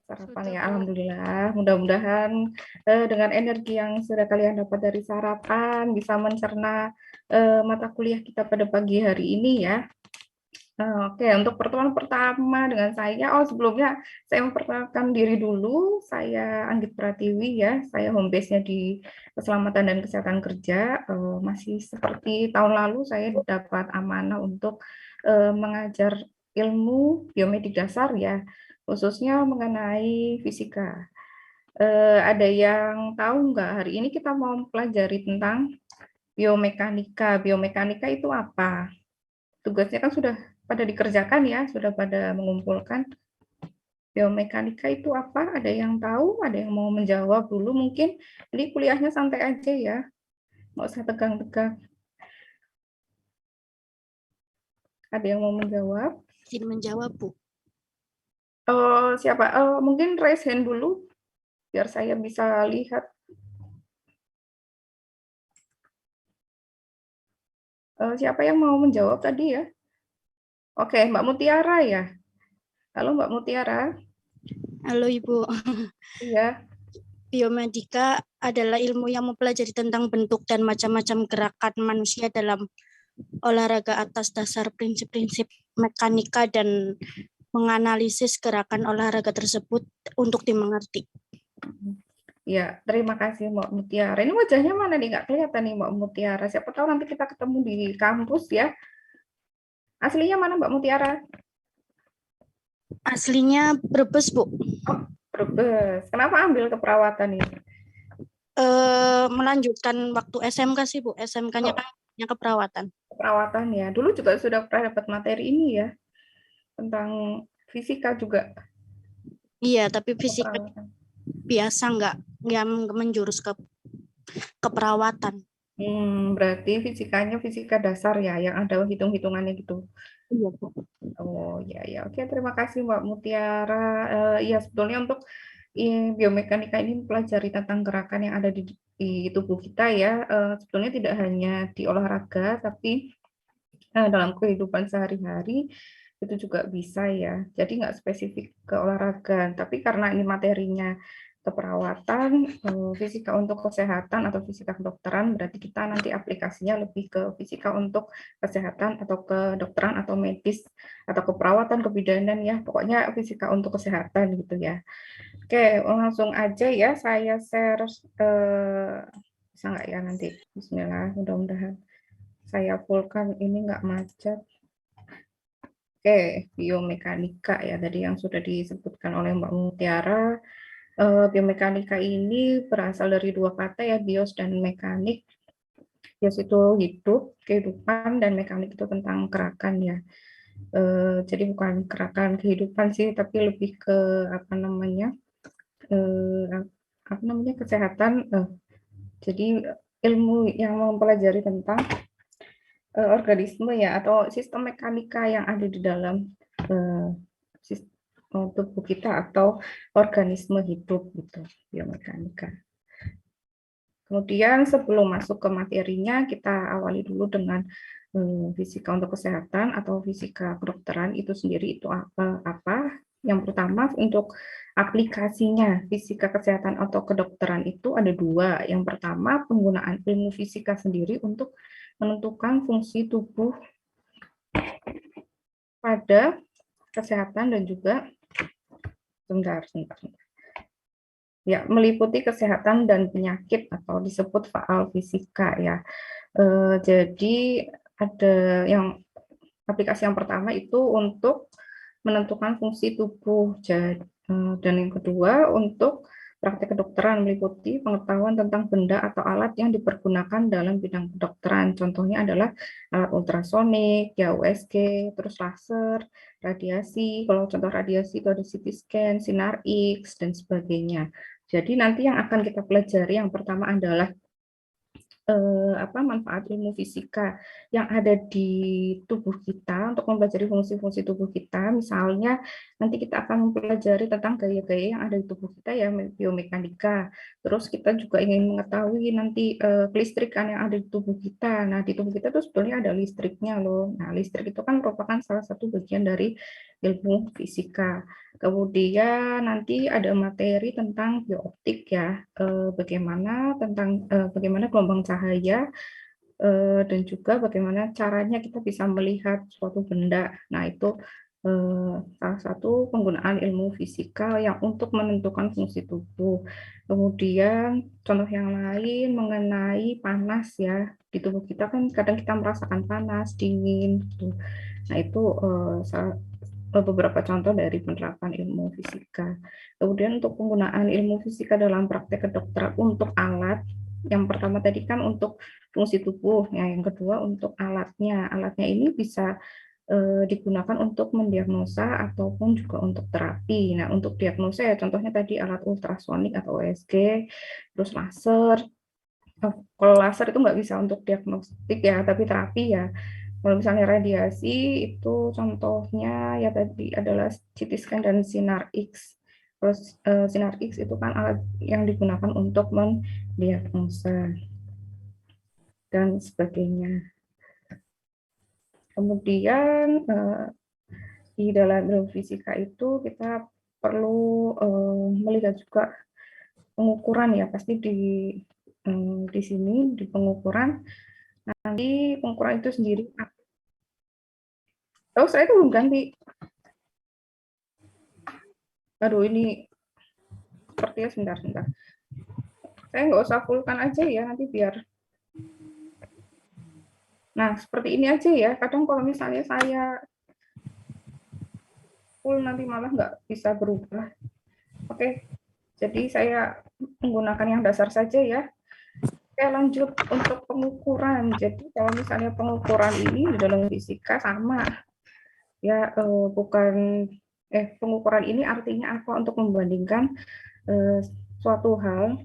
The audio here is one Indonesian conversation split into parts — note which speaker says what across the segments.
Speaker 1: Sarapan
Speaker 2: Sudah,
Speaker 1: ya,
Speaker 2: Bu.
Speaker 1: alhamdulillah. Mudah-mudahan dengan energi yang sudah kalian dapat dari sarapan bisa mencerna mata kuliah kita pada pagi hari ini ya. Oke, untuk pertemuan pertama dengan saya, sebelumnya saya memperkenalkan diri dulu. Saya Anggit Pratiwi ya. Saya home base-nya di Keselamatan dan Kesehatan Kerja. Masih seperti tahun lalu saya dapat amanah untuk mengajar ilmu biomedik dasar ya, khususnya mengenai fisika. Ada yang tahu nggak hari ini kita mau mempelajari tentang biomekanika. Biomekanika itu apa? Tugasnya kan sudah pada dikerjakan ya, sudah pada mengumpulkan. Biomekanika itu apa? Ada yang tahu? Ada yang mau menjawab dulu mungkin? Jadi kuliahnya santai aja ya, nggak usah tegang-tegang. Ada yang mau menjawab?
Speaker 2: Izin menjawab, Bu.
Speaker 1: Siapa? Mungkin raise hand dulu, biar saya bisa lihat. Siapa yang mau menjawab tadi ya? Oke, Mbak Mutiara ya. Halo Mbak Mutiara.
Speaker 2: Halo, Ibu.
Speaker 1: Iya.
Speaker 2: Biomedika adalah ilmu yang mempelajari tentang bentuk dan macam-macam gerakan manusia dalam olahraga atas dasar prinsip-prinsip mekanika dan menganalisis gerakan olahraga tersebut untuk dimengerti.
Speaker 1: Ya, terima kasih Mbak Mutiara. Ini wajahnya mana nih? Nggak kelihatan nih Mbak Mutiara. Siapa tahu nanti kita ketemu di kampus ya. Aslinya mana Mbak Mutiara?
Speaker 2: Aslinya Brebes, Bu.
Speaker 1: Oh, Brebes. Kenapa ambil keperawatan ini?
Speaker 2: Melanjutkan waktu SMK sih, Bu. SMK-nya
Speaker 1: Oh,
Speaker 2: kan keperawatan.
Speaker 1: keperawatan ya. Dulu juga sudah pernah dapat materi ini ya, tentang fisika juga.
Speaker 2: Iya, tapi fisika
Speaker 1: Keperawatan.
Speaker 2: biasa nggak yang menjurus ke keperawatan.
Speaker 1: Berarti fisikanya fisika dasar ya, yang ada hitung-hitungannya gitu.
Speaker 2: Iya, Bu.
Speaker 1: Oh ya ya, oke terima kasih Mbak Mutiara. Iya sebetulnya untuk biomekanika ini mempelajari tentang gerakan yang ada di tubuh kita ya. Sebetulnya tidak hanya di olahraga, tapi dalam kehidupan sehari-hari itu juga bisa ya. Jadi nggak spesifik ke olahraga, tapi karena ini materinya keperawatan, fisika untuk kesehatan atau fisika kedokteran, berarti kita nanti aplikasinya lebih ke fisika untuk kesehatan atau kedokteran atau medis atau keperawatan, kebidanan ya, pokoknya fisika untuk kesehatan gitu ya. Oke, langsung aja ya saya share, bisa nggak ya nanti? Bismillah, mudah-mudahan saya fullkan ini nggak macet. Oke, biomekanika ya tadi yang sudah disebutkan oleh Mbak Mutiara. Biomekanika ini berasal dari dua kata ya, bios dan mekanik. Bios itu hidup, kehidupan, dan mekanik itu tentang gerakan ya. Jadi bukan gerakan kehidupan sih, tapi lebih ke apa namanya, kesehatan. Jadi ilmu yang mempelajari tentang organisme ya atau sistem mekanika yang ada di dalam uh, tubuh kita atau organisme hidup gitu, biomekanika. Kemudian sebelum masuk ke materinya, kita awali dulu dengan fisika untuk kesehatan atau fisika kedokteran itu sendiri itu apa? Yang pertama untuk aplikasinya fisika kesehatan atau kedokteran itu ada dua. Yang pertama penggunaan ilmu fisika sendiri untuk menentukan fungsi tubuh pada kesehatan dan juga sebentar. Ya, meliputi kesehatan dan penyakit atau disebut faal fisika ya. Jadi ada yang aplikasi yang pertama itu untuk menentukan fungsi tubuh. Dan yang kedua untuk praktek kedokteran meliputi pengetahuan tentang benda atau alat yang dipergunakan dalam bidang kedokteran. Contohnya adalah alat ultrasonik, ya USG, terus laser, radiasi. Kalau contoh radiasi itu ada CT scan, sinar X, dan sebagainya. Jadi nanti yang akan kita pelajari yang pertama adalah manfaat ilmu fisika yang ada di tubuh kita untuk mempelajari fungsi-fungsi tubuh kita. Misalnya nanti kita akan mempelajari tentang gaya-gaya yang ada di tubuh kita ya, biomekanika. Terus kita juga ingin mengetahui nanti kelistrikan yang ada di tubuh kita. Nah, di tubuh kita tuh sebetulnya ada listriknya loh. Nah, listrik itu kan merupakan salah satu bagian dari ilmu fisika. Kemudian nanti ada materi tentang biooptik ya, bagaimana gelombang cahaya dan juga bagaimana caranya kita bisa melihat suatu benda. Nah, itu salah satu penggunaan ilmu fisika yang untuk menentukan fungsi tubuh. Kemudian contoh yang lain mengenai panas ya, di tubuh kita kan kadang kita merasakan panas, dingin gitu. Nah, itu beberapa contoh dari penerapan ilmu fisika. Kemudian untuk penggunaan ilmu fisika dalam praktek kedokteran untuk alat, yang pertama tadi kan untuk fungsi tubuh, ya, yang kedua untuk alatnya. Alatnya ini bisa digunakan untuk mendiagnosa ataupun juga untuk terapi. Nah, untuk diagnosa ya contohnya tadi alat ultrasonik atau USG, terus laser. Kalau laser itu nggak bisa untuk diagnostik ya, tapi terapi ya. Kalau misalnya radiasi itu contohnya ya tadi adalah CT scan dan sinar X. Kalau sinar X itu kan alat yang digunakan untuk mendiagnosa dan sebagainya. Kemudian di dalam ilmu fisika itu kita perlu melihat juga pengukuran ya, pasti di sini di pengukuran nanti pengukuran itu sendiri. Oh, saya itu belum ganti. Aduh, ini sepertinya sebentar. Saya nggak usah fullkan aja ya, nanti biar. Nah, seperti ini aja ya. Kadang kalau misalnya saya full nanti malah nggak bisa berubah. Oke, jadi saya menggunakan yang dasar saja ya. Oke, lanjut untuk pengukuran. Jadi kalau misalnya pengukuran ini di dalam fisika sama ya, bukan pengukuran ini artinya apa untuk membandingkan suatu hal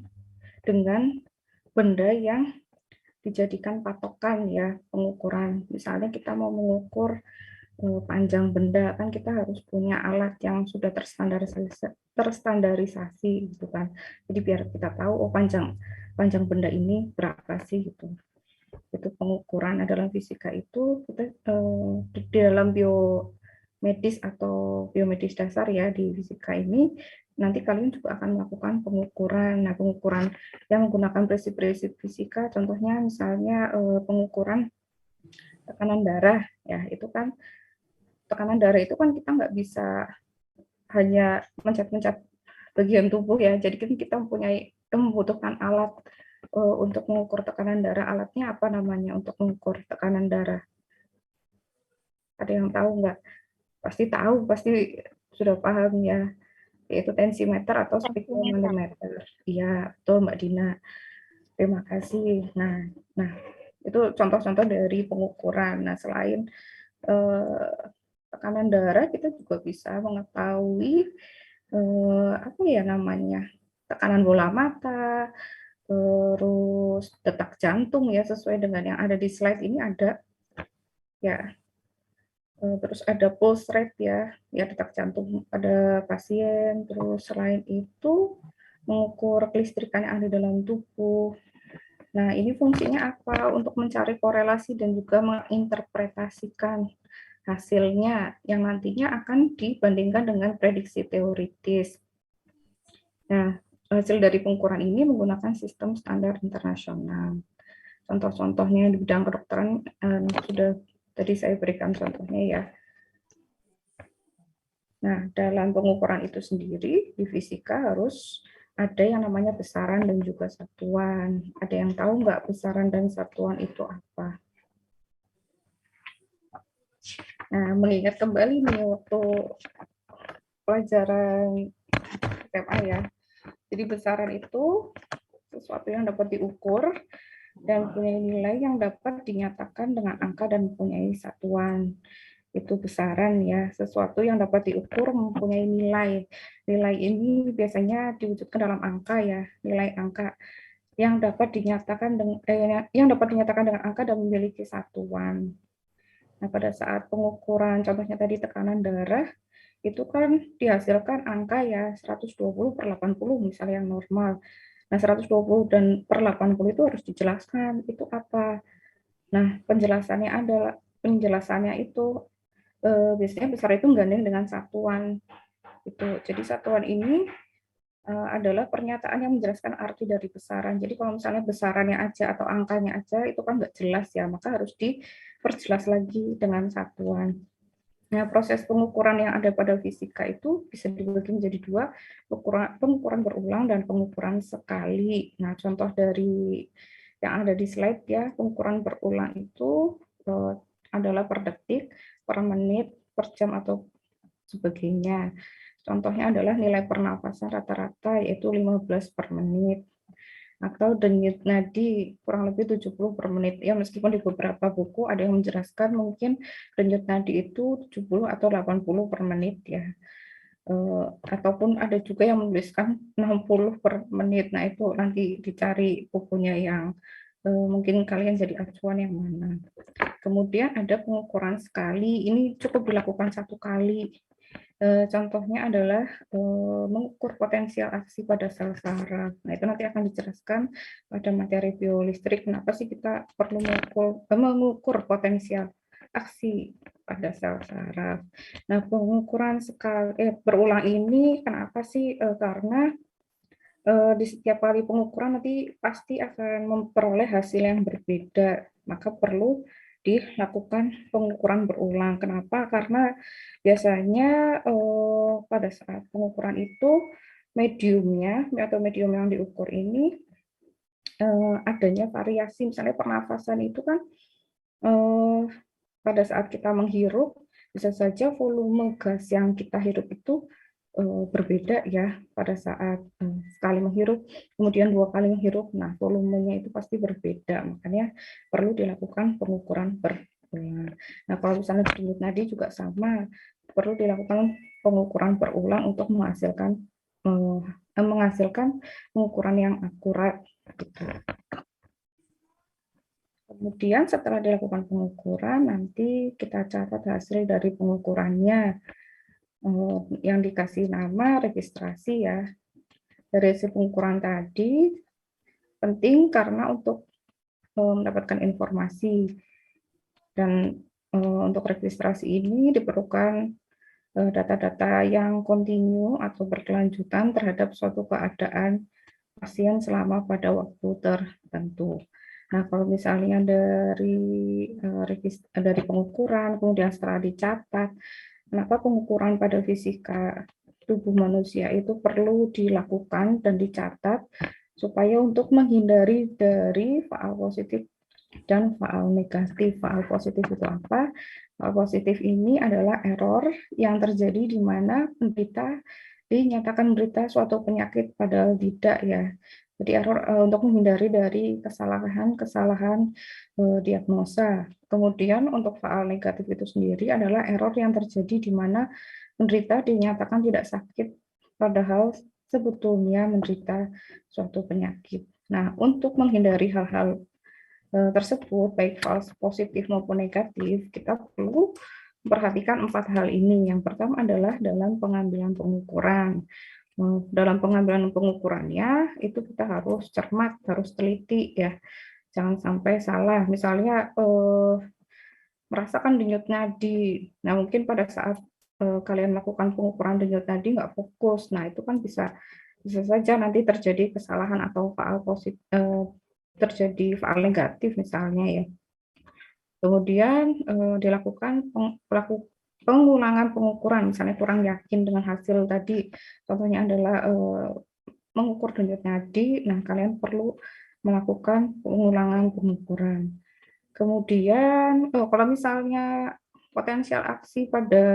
Speaker 1: dengan benda yang dijadikan patokan ya pengukuran. Misalnya kita mau mengukur panjang benda kan kita harus punya alat yang sudah terstandarisasi gitu kan. Jadi biar kita tahu oh panjang benda ini berapa sih gitu. Itu pengukuran dalam fisika itu kita di dalam biomedis atau biomedis dasar ya di fisika ini nanti kalian juga akan melakukan pengukuran. Nah, pengukuran yang menggunakan prinsip-prinsip fisika contohnya misalnya pengukuran tekanan darah ya, itu kan tekanan darah itu kan kita nggak bisa hanya mencet-mencet bagian tubuh ya, jadi kan kita membutuhkan alat untuk mengukur tekanan darah. Alatnya apa namanya untuk mengukur tekanan darah? Ada yang tahu nggak? Pasti tahu, pasti sudah paham ya, yaitu tensimeter atau spektrometer. Iya, betul Mbak Dina. Terima kasih. Nah itu contoh-contoh dari pengukuran. Nah, selain tekanan darah, kita juga bisa mengetahui apa ya namanya, tekanan bola mata, terus detak jantung ya, sesuai dengan yang ada di slide ini ada ya, terus ada pulse rate ya, detak jantung pada pasien. Terus selain itu mengukur kelistrikan yang ada dalam tubuh. Nah, ini fungsinya apa? Untuk mencari korelasi dan juga menginterpretasikan hasilnya yang nantinya akan dibandingkan dengan prediksi teoritis. Nah, hasil dari pengukuran ini menggunakan sistem standar internasional. Contoh-contohnya di bidang kedokteran sudah tadi saya berikan contohnya ya. Nah, dalam pengukuran itu sendiri di fisika harus ada yang namanya besaran dan juga satuan. Ada yang tahu nggak besaran dan satuan itu apa? Nah, mengingat kembali nih waktu pelajaran SMA ya. Jadi besaran itu sesuatu yang dapat diukur dan punya nilai yang dapat dinyatakan dengan angka dan mempunyai satuan. Itu besaran ya, sesuatu yang dapat diukur mempunyai nilai. Nilai ini biasanya diwujudkan dalam angka ya, nilai angka yang dapat dinyatakan dengan angka dan memiliki satuan. Nah, pada saat pengukuran contohnya tadi tekanan darah, itu kan dihasilkan angka ya 120/80 misalnya yang normal. Nah, 120 dan per 80 itu harus dijelaskan itu apa. Nah, penjelasannya itu biasanya besar itu menggandeng dengan satuan. Gitu. Jadi satuan ini adalah pernyataan yang menjelaskan arti dari besaran. Jadi kalau misalnya besarannya aja atau angkanya aja itu kan nggak jelas ya, maka harus diperjelas lagi dengan satuan. Nah, proses pengukuran yang ada pada fisika itu bisa dibagi menjadi dua, pengukuran berulang dan pengukuran sekali. Nah, contoh dari yang ada di slide ya, pengukuran berulang itu adalah per detik, per menit, per jam atau sebagainya. Contohnya adalah nilai pernapasan rata-rata yaitu 15 per menit atau denyut nadi kurang lebih 70 per menit. Ya, meskipun di beberapa buku ada yang menjelaskan mungkin denyut nadi itu 70 atau 80 per menit ya. Ataupun ada juga yang menuliskan 60 per menit. Nah, itu nanti dicari bukunya yang mungkin kalian jadi acuan yang mana. Kemudian ada pengukuran sekali, ini cukup dilakukan satu kali. Contohnya adalah mengukur potensial aksi pada sel saraf. Nah, itu nanti akan dijelaskan pada materi biolistrik. Kenapa sih kita perlu mengukur potensial aksi pada sel saraf? Nah, pengukuran berulang ini kenapa sih? Karena di setiap kali pengukuran nanti pasti akan memperoleh hasil yang berbeda. Maka perlu dilakukan pengukuran berulang. Kenapa? Karena biasanya pada saat pengukuran itu mediumnya atau medium yang diukur ini adanya variasi. Misalnya pernafasan itu kan pada saat kita menghirup bisa saja volume gas yang kita hirup itu berbeda ya pada saat sekali menghirup, kemudian 2 kali menghirup, nah volumenya itu pasti berbeda, makanya perlu dilakukan pengukuran berulang. Nah, kalau misalnya denyut nadi juga sama, perlu dilakukan pengukuran berulang untuk menghasilkan pengukuran yang akurat. Gitu. Kemudian setelah dilakukan pengukuran, nanti kita catat hasil dari pengukurannya yang dikasih nama registrasi ya. Dari hasil pengukuran tadi penting karena untuk mendapatkan informasi dan untuk registrasi ini diperlukan data-data yang kontinu atau berkelanjutan terhadap suatu keadaan pasien selama pada waktu tertentu. Nah, kalau misalnya dari pengukuran, kemudian setelah dicatat, kenapa pengukuran pada fisika tubuh manusia itu perlu dilakukan dan dicatat supaya untuk menghindari dari faal positif dan faal negatif. Faal positif itu apa? Faal positif ini adalah error yang terjadi di mana penderita dinyatakan menderita suatu penyakit padahal tidak ya. Jadi error untuk menghindari dari kesalahan-kesalahan diagnosa. Kemudian untuk faal negatif itu sendiri adalah error yang terjadi di mana penderita dinyatakan tidak sakit padahal sebetulnya menderita suatu penyakit. Nah, untuk menghindari hal-hal tersebut, baik false positif maupun negatif, kita perlu memperhatikan 4 hal ini. Yang pertama adalah dalam pengambilan pengukuran. Dalam pengambilan pengukurannya itu kita harus cermat, harus teliti ya, jangan sampai salah. Misalnya merasakan denyut nadi, nah mungkin pada saat kalian melakukan pengukuran denyut nadi nggak fokus, nah itu kan bisa saja nanti terjadi kesalahan atau faal positif, terjadi faal negatif misalnya ya. Kemudian dilakukan pengulangan pengukuran, misalnya kurang yakin dengan hasil tadi, contohnya adalah mengukur denyut nadi, nah kalian perlu melakukan pengulangan pengukuran. Kemudian kalau misalnya potensial aksi pada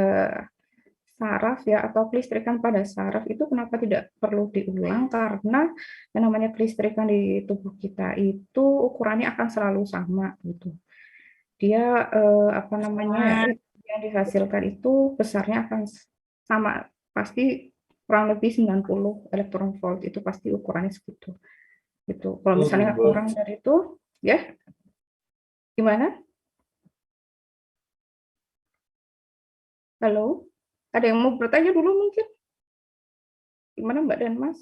Speaker 1: saraf ya atau kelistrikan pada saraf itu kenapa tidak perlu diulang, karena yang namanya kelistrikan di tubuh kita itu ukurannya akan selalu sama gitu. Dia apa namanya yang dihasilkan itu besarnya akan sama, pasti kurang lebih 90 elektron volt itu pasti ukurannya segitu. Gitu. Kalau misalnya kurang dari itu, ya gimana? Halo? Ada yang mau bertanya dulu mungkin? Gimana Mbak dan Mas?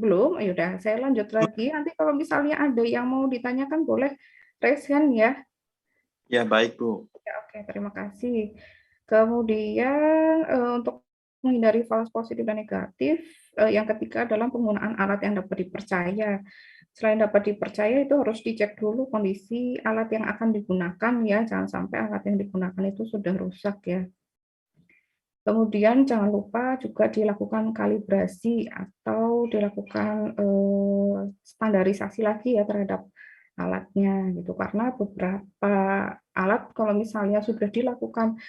Speaker 1: Belum? Ya udah, saya lanjut lagi. Nanti kalau misalnya ada yang mau ditanyakan boleh raise hand ya.
Speaker 3: Ya, baik, Bu.
Speaker 1: Ya, oke, terima kasih. Kemudian untuk menghindari false positif dan negatif, yang ketiga adalah penggunaan alat yang dapat dipercaya. Selain dapat dipercaya, itu harus dicek dulu kondisi alat yang akan digunakan ya, jangan sampai alat yang digunakan itu sudah rusak ya. Kemudian jangan lupa juga dilakukan kalibrasi atau dilakukan standarisasi lagi ya terhadap alatnya gitu, karena beberapa alat kalau misalnya sudah dilakukan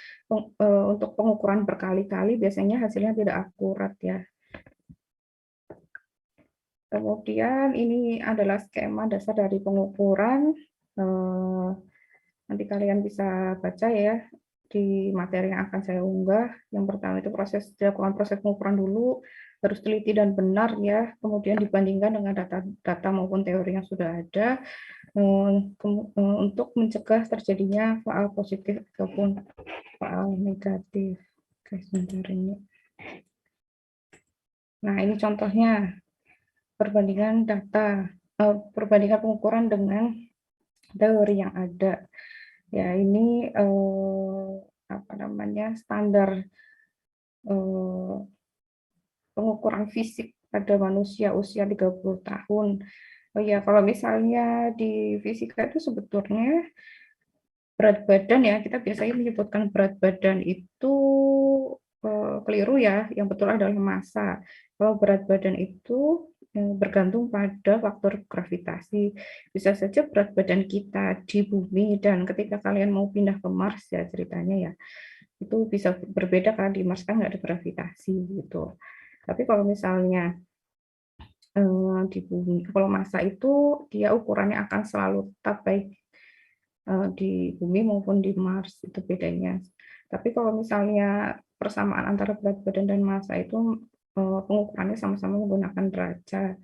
Speaker 1: untuk pengukuran berkali-kali biasanya hasilnya tidak akurat ya. Kemudian ini adalah skema dasar dari pengukuran. Nanti kalian bisa baca ya di materi yang akan saya unggah. Yang pertama itu dilakukan proses pengukuran dulu, harus teliti dan benar ya, kemudian dibandingkan dengan data maupun teori yang sudah ada untuk mencegah terjadinya faal positif ataupun faal negatif. Oke, sebentar ini. Nah, ini contohnya perbandingan data, perbandingan pengukuran dengan teori yang ada. Ya, ini apa namanya standar pengukuran fisik pada manusia usia 30 tahun. Oh ya, kalau misalnya di fisika itu sebetulnya berat badan ya, kita biasanya menyebutkan berat badan itu keliru ya, yang betul adalah massa. Kalau berat badan itu bergantung pada faktor gravitasi. Bisa saja berat badan kita di bumi dan ketika kalian mau pindah ke Mars ya ceritanya ya, itu bisa berbeda karena di Mars kan nggak ada gravitasi gitu. Tapi kalau misalnya di bumi, kalau massa itu dia ukurannya akan selalu tetap baik di bumi maupun di Mars, itu bedanya. Tapi kalau misalnya persamaan antara berat badan dan massa itu pengukurannya sama-sama menggunakan derajat.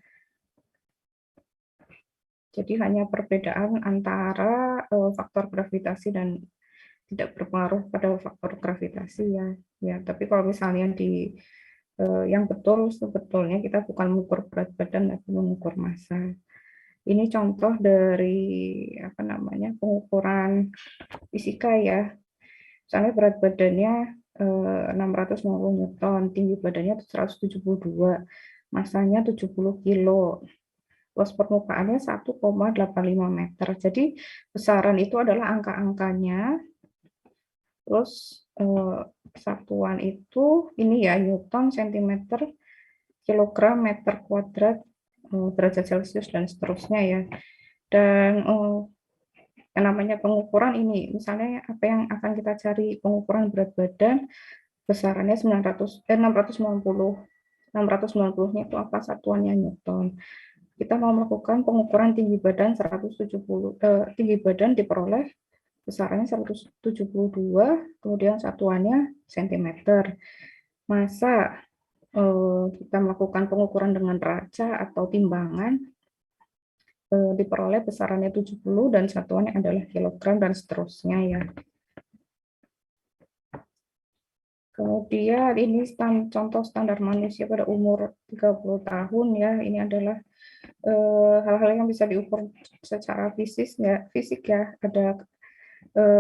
Speaker 1: Jadi hanya perbedaan antara faktor gravitasi dan tidak berpengaruh pada faktor gravitasi ya. Ya, tapi kalau misalnya di yang betul sebetulnya kita bukan mengukur berat badan tapi mengukur massa. Ini contoh dari apa namanya pengukuran fisika ya. Misalnya berat badannya 650 Newton, tinggi badannya 172, massanya 70 kilo. Luas permukaannya 1,85 meter. Jadi besaran itu adalah angka-angkanya. Terus satuan itu ini ya Newton, centimeter, kilogram, meter kuadrat, derajat Celcius dan seterusnya ya. Dan yang namanya pengukuran ini, misalnya apa yang akan kita cari pengukuran berat badan, besarannya 690. 690-nya itu apa satuannya Newton. Kita mau melakukan pengukuran tinggi badan 170, tinggi badan diperoleh besarannya 172, kemudian satuannya centimeter. Masa kita melakukan pengukuran dengan raca atau timbangan, diperoleh besarannya 70 dan satuannya adalah kilogram dan seterusnya ya. Kemudian ini contoh standar manusia pada umur 30 tahun ya. Ini adalah hal-hal yang bisa diukur secara fisik ya. Ada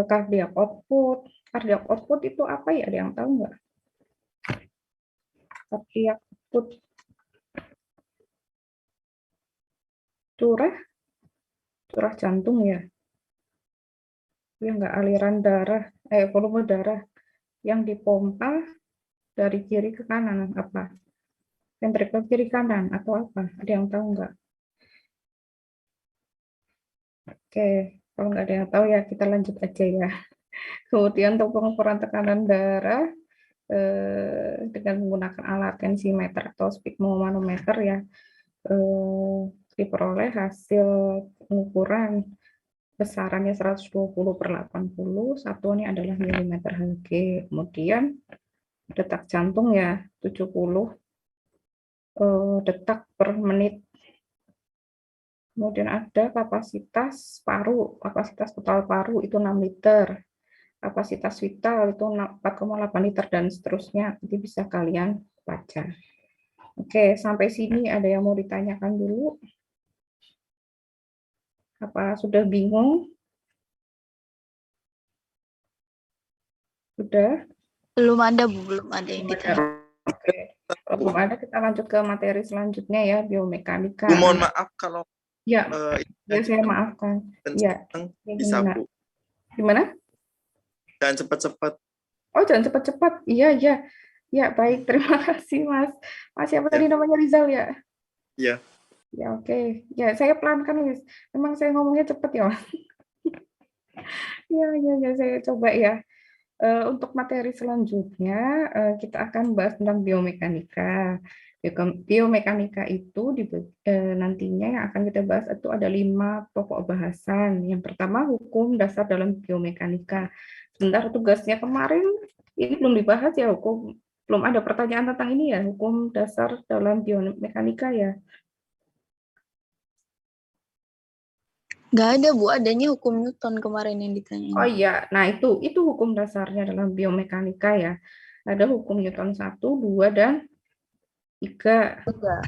Speaker 1: cardiac output. Cardiac output itu apa ya? Ada yang tahu nggak? Cardiac output. Curah jantung ya. Ya nggak aliran darah, volume darah yang dipompa dari kiri ke kanan apa? Ventricle kiri kanan atau apa? Ada yang tahu nggak? Oke, kalau nggak ada yang tahu ya kita lanjut aja ya. Kemudian untuk pengukuran tekanan darah dengan menggunakan alat tensimeter atau sphygmomanometer ya, diperoleh hasil pengukuran besarannya 120/80, satuannya adalah milimeter Hg. Kemudian detak jantung ya 70 detak per menit. Kemudian ada kapasitas paru, kapasitas total paru itu 6 liter. Kapasitas vital itu 4,8 liter dan seterusnya. Nanti bisa kalian baca. Oke, sampai sini ada yang mau ditanyakan dulu? Apa sudah bingung? Sudah?
Speaker 2: Belum ada, Bu. Belum ada yang
Speaker 1: Belum ada.
Speaker 2: ditanya.
Speaker 1: Oke. Kalau belum ada, kita lanjut ke materi selanjutnya ya, biomekanika.
Speaker 3: Bu, mohon maaf kalau
Speaker 1: Ya, ya
Speaker 3: ini
Speaker 1: saya maafkan. Ya,
Speaker 3: kencang, bisa
Speaker 1: gimana?
Speaker 3: Bu.
Speaker 1: Gimana?
Speaker 3: Jangan cepat-cepat.
Speaker 1: Oh, jangan cepat-cepat. Iya, iya. Ya, baik. Terima kasih, Mas. Mas, siapa tadi
Speaker 3: Ya,
Speaker 1: namanya Rizal ya?
Speaker 3: ya.
Speaker 1: Ya, oke. Ya, saya pelankan, Mas. Memang saya ngomongnya cepat ya, Mas. Iya, iya, ya, saya coba ya. Untuk materi selanjutnya, kita akan bahas tentang biomekanika. Biomekanika itu nantinya yang akan kita bahas itu ada 5 pokok bahasan. Yang pertama, hukum dasar dalam biomekanika. Sebentar, tugasnya kemarin ini belum dibahas ya, hukum. Belum ada pertanyaan tentang ini ya, hukum dasar dalam biomekanika ya.
Speaker 2: Nggak ada, Bu. Adanya hukum Newton kemarin yang
Speaker 1: Oh
Speaker 2: ditanyain.
Speaker 1: iya, nah itu hukum dasarnya dalam biomekanika ya. Ada hukum Newton 1, 2, dan 3.
Speaker 2: Enggak.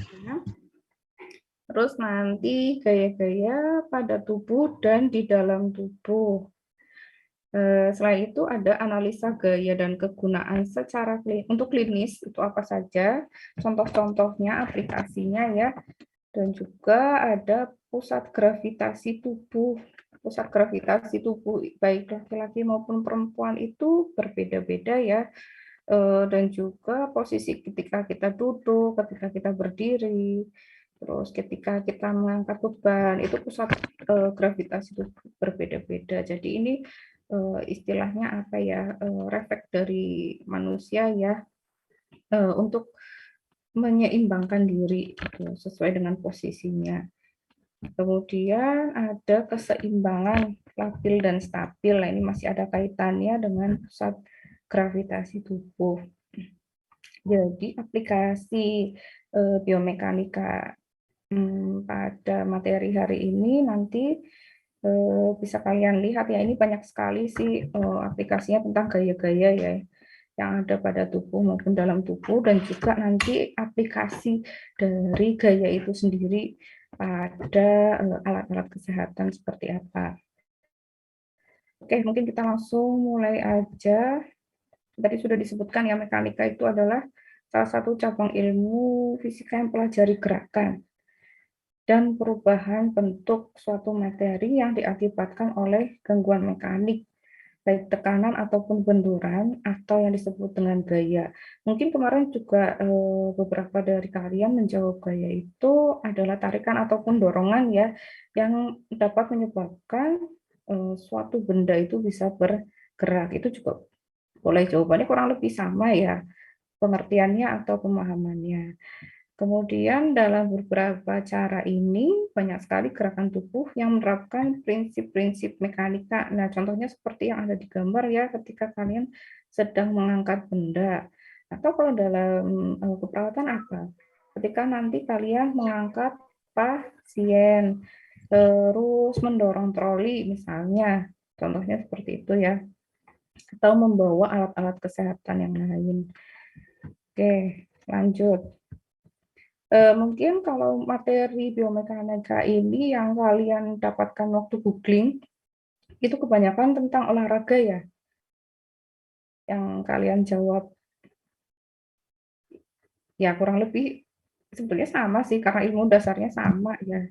Speaker 1: Terus nanti gaya-gaya pada tubuh dan di dalam tubuh. Selain itu ada analisa gaya dan kegunaan secara untuk klinis, itu apa saja, contoh-contohnya, aplikasinya ya, dan juga ada pusat gravitasi tubuh. Pusat gravitasi tubuh baik laki-laki maupun perempuan itu berbeda-beda ya. Dan juga posisi ketika kita duduk, ketika kita berdiri, terus ketika kita mengangkat beban, itu pusat gravitasi itu berbeda-beda. Jadi ini istilahnya apa ya, refleks dari manusia ya, untuk menyeimbangkan diri gitu, sesuai dengan posisinya. Kemudian ada keseimbangan labil dan stabil. Nah, ini masih ada kaitannya dengan pusat gravitasi tubuh. Jadi aplikasi biomekanika pada materi hari ini nanti bisa kalian lihat ya, ini banyak sekali sih aplikasinya tentang gaya-gaya ya yang ada pada tubuh maupun dalam tubuh, dan juga nanti aplikasi dari gaya itu sendiri pada alat-alat kesehatan seperti apa. Oke, mungkin kita langsung mulai aja. Tadi sudah disebutkan ya, mekanika itu adalah salah satu cabang ilmu fisika yang pelajari gerakan dan perubahan bentuk suatu materi yang diakibatkan oleh gangguan mekanik, baik tekanan ataupun benturan, atau yang disebut dengan gaya. Mungkin kemarin juga beberapa dari kalian menjawab gaya itu adalah tarikan ataupun dorongan ya, yang dapat menyebabkan suatu benda itu bisa bergerak. Itu juga boleh, jawabannya kurang lebih sama ya, pengertiannya atau pemahamannya. Kemudian dalam beberapa cara ini banyak sekali gerakan tubuh yang menerapkan prinsip-prinsip mekanika. Nah, contohnya seperti yang ada di gambar ya, ketika kalian sedang mengangkat benda. Atau kalau dalam keperawatan apa? Ketika nanti kalian mengangkat pasien, terus mendorong troli misalnya. Contohnya seperti itu ya. Atau membawa alat-alat kesehatan yang lain. Oke, lanjut. Mungkin kalau materi biomekanika ini yang kalian dapatkan waktu googling, itu kebanyakan tentang olahraga ya, yang kalian jawab. Ya kurang lebih sebetulnya sama sih, karena ilmu dasarnya sama ya.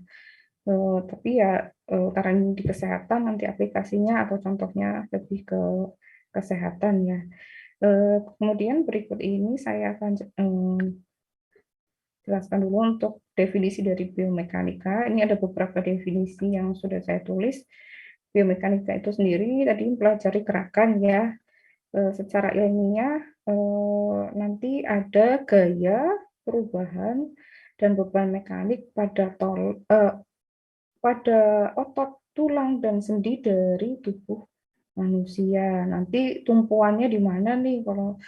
Speaker 1: Tapi ya karena di kesehatan nanti aplikasinya atau contohnya lebih ke kesehatan ya. Kemudian berikut ini saya akan jelaskan dulu untuk definisi dari biomekanika. Ini ada beberapa definisi yang sudah saya tulis. Biomekanika itu sendiri tadi mempelajari gerakan ya. Secara ilmiah nanti ada gaya, perubahan, dan beban mekanik pada otot, tulang, dan sendi dari tubuh manusia. Nanti tumpuannya di mana nih kalau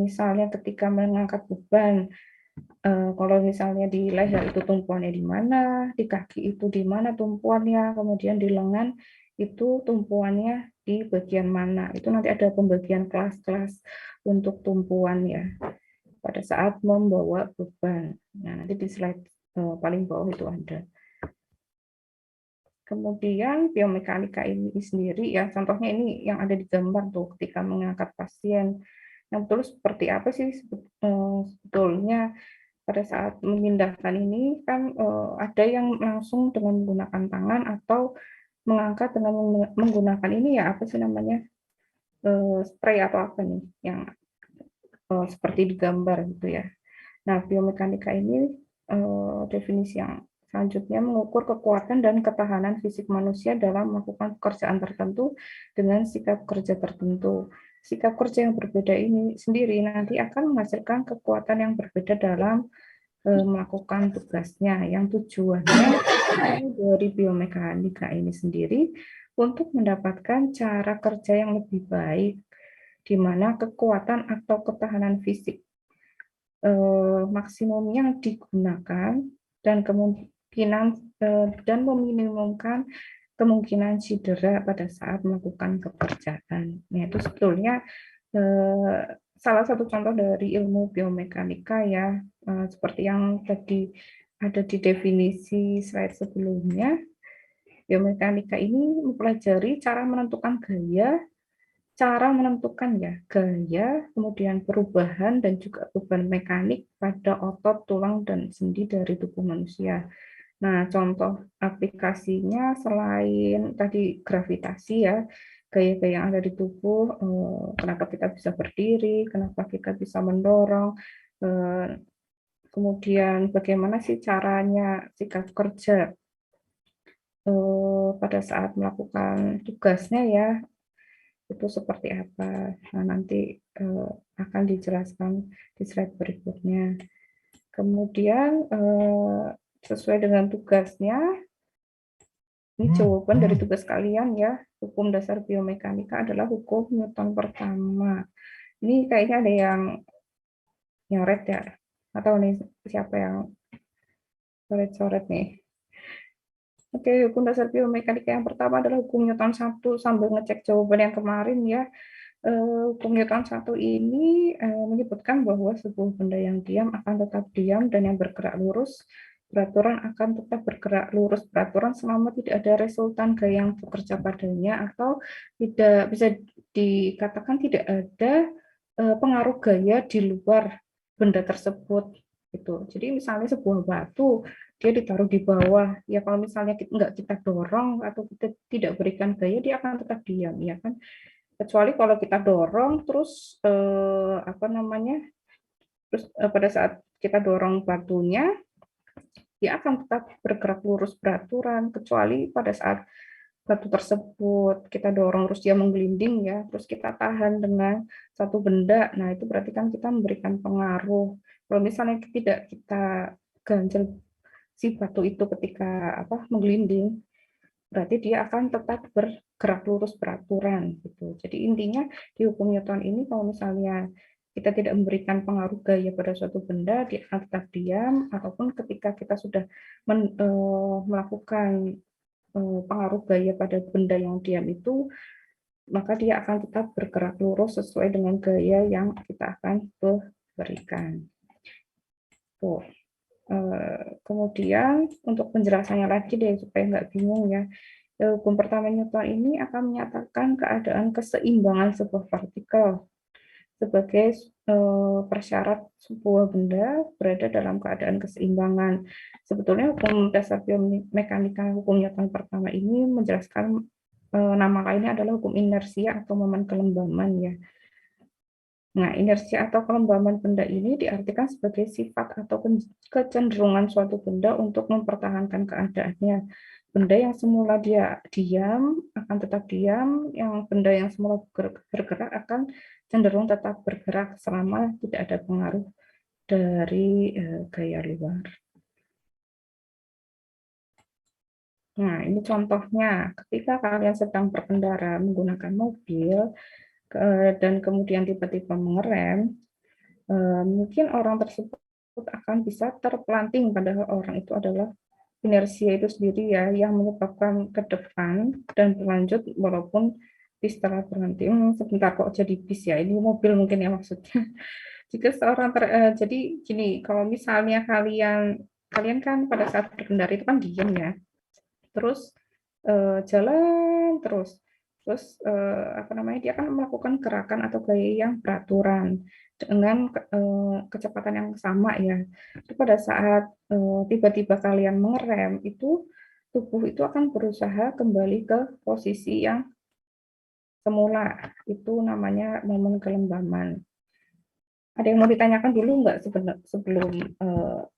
Speaker 1: misalnya ketika mengangkat beban. Kalau misalnya di leher itu tumpuannya di mana, di kaki itu di mana tumpuannya, kemudian di lengan itu tumpuannya di bagian mana. Itu nanti ada pembagian kelas-kelas untuk tumpuan ya. pada saat membawa beban. Nah, nanti di slide paling bawah itu ada. Kemudian biomekanika ini sendiri ya, contohnya ini yang ada di gambar tuh ketika mengangkat pasien. Yang betul seperti apa sih sebetulnya pada saat memindahkan ini kan ada yang langsung dengan menggunakan tangan atau mengangkat dengan menggunakan ini ya apa sih namanya spray atau apa nih yang seperti di gambar gitu ya. Nah, biomekanika ini definisi yang selanjutnya mengukur kekuatan dan ketahanan fisik manusia dalam melakukan pekerjaan tertentu dengan sikap kerja tertentu. Sikap kerja yang berbeda ini sendiri nanti akan menghasilkan kekuatan yang berbeda dalam melakukan tugasnya. Yang tujuannya dari biomekanika ini sendiri untuk mendapatkan cara kerja yang lebih baik, di mana kekuatan atau ketahanan fisik maksimum yang digunakan dan kemungkinan dan meminimumkan kemungkinan cedera pada saat melakukan pekerjaan. Nah, itu sebetulnya salah satu contoh dari ilmu biomekanika ya, seperti yang tadi ada di definisi slide sebelumnya. Biomekanika ini mempelajari cara menentukan gaya, kemudian perubahan dan juga beban mekanik pada otot, tulang, dan sendi dari tubuh manusia. Nah, contoh aplikasinya selain tadi gravitasi ya, gaya-gaya yang ada di tubuh, kenapa kita bisa berdiri, kenapa kita bisa mendorong, kemudian bagaimana sih caranya sikap kerja pada saat melakukan tugasnya ya, itu seperti apa. Nah, nanti akan dijelaskan di slide berikutnya. Kemudian sesuai dengan tugasnya, ini jawaban dari tugas kalian ya. Hukum dasar biomekanika adalah hukum Newton pertama. Ini kayaknya ada yang nyoret ya, atau nih siapa yang coret-coret nih. Oke, hukum dasar biomekanika yang pertama adalah hukum Newton 1, sambil ngecek jawaban yang kemarin ya. Hukum Newton 1 ini menyebutkan bahwa sebuah benda yang diam akan tetap diam dan yang bergerak lurus peraturan akan tetap bergerak lurus peraturan selama tidak ada resultan gaya yang bekerja padanya atau tidak bisa dikatakan tidak ada pengaruh gaya di luar benda tersebut gitu. Jadi misalnya sebuah batu dia ditaruh di bawah, ya kalau misalnya nggak kita dorong atau kita tidak berikan gaya, dia akan tetap diam, ya kan? Kecuali kalau kita dorong, terus pada saat kita dorong batunya, dia akan tetap bergerak lurus beraturan, kecuali pada saat batu tersebut kita dorong terus dia menggelinding ya, terus kita tahan dengan satu benda, nah itu berarti kan kita memberikan pengaruh. Kalau misalnya tidak kita ganjel si batu itu ketika menggelinding, berarti dia akan tetap bergerak lurus beraturan gitu. Jadi intinya di hukum Newton ini kalau misalnya kita tidak memberikan pengaruh gaya pada suatu benda, dia akan tetap diam, ataupun ketika kita sudah melakukan pengaruh gaya pada benda yang diam itu, maka dia akan tetap bergerak lurus sesuai dengan gaya yang kita akan berikan. Tuh. Kemudian untuk penjelasannya lagi deh supaya nggak bingung ya, hukum pertama Newton ini akan menyatakan keadaan keseimbangan sebuah partikel sebagai persyarat sebuah benda berada dalam keadaan keseimbangan. Sebetulnya hukum dasar biomekanika hukum Newton pertama ini menjelaskan nama lainnya adalah hukum inersia atau momen kelembaman ya. Nah, inersia atau kelembaban benda ini diartikan sebagai sifat atau kecenderungan suatu benda untuk mempertahankan keadaannya. Benda yang semula dia diam akan tetap diam, yang benda yang semula bergerak akan cenderung tetap bergerak selama tidak ada pengaruh dari gaya luar. Nah, ini contohnya, ketika kalian sedang berkendara menggunakan mobil, dan kemudian tiba-tiba mengerem, mungkin orang tersebut akan bisa terpelanting, padahal orang itu adalah inersia itu sendiri ya yang menyebabkan ke depan dan berlanjut walaupun bis telah berhenti. Sebentar kok jadi bis ya, ini mobil mungkin ya maksudnya. Jika seorang jadi gini, kalau misalnya kalian kan pada saat berkendara itu kan diam ya, terus jalan terus apa namanya, dia akan melakukan gerakan atau gaya yang beraturan dengan kecepatan yang sama ya. Jadi pada saat tiba-tiba kalian mengerem itu tubuh itu akan berusaha kembali ke posisi yang semula. Itu namanya momen kelembaman. Ada yang mau ditanyakan dulu nggak sebelum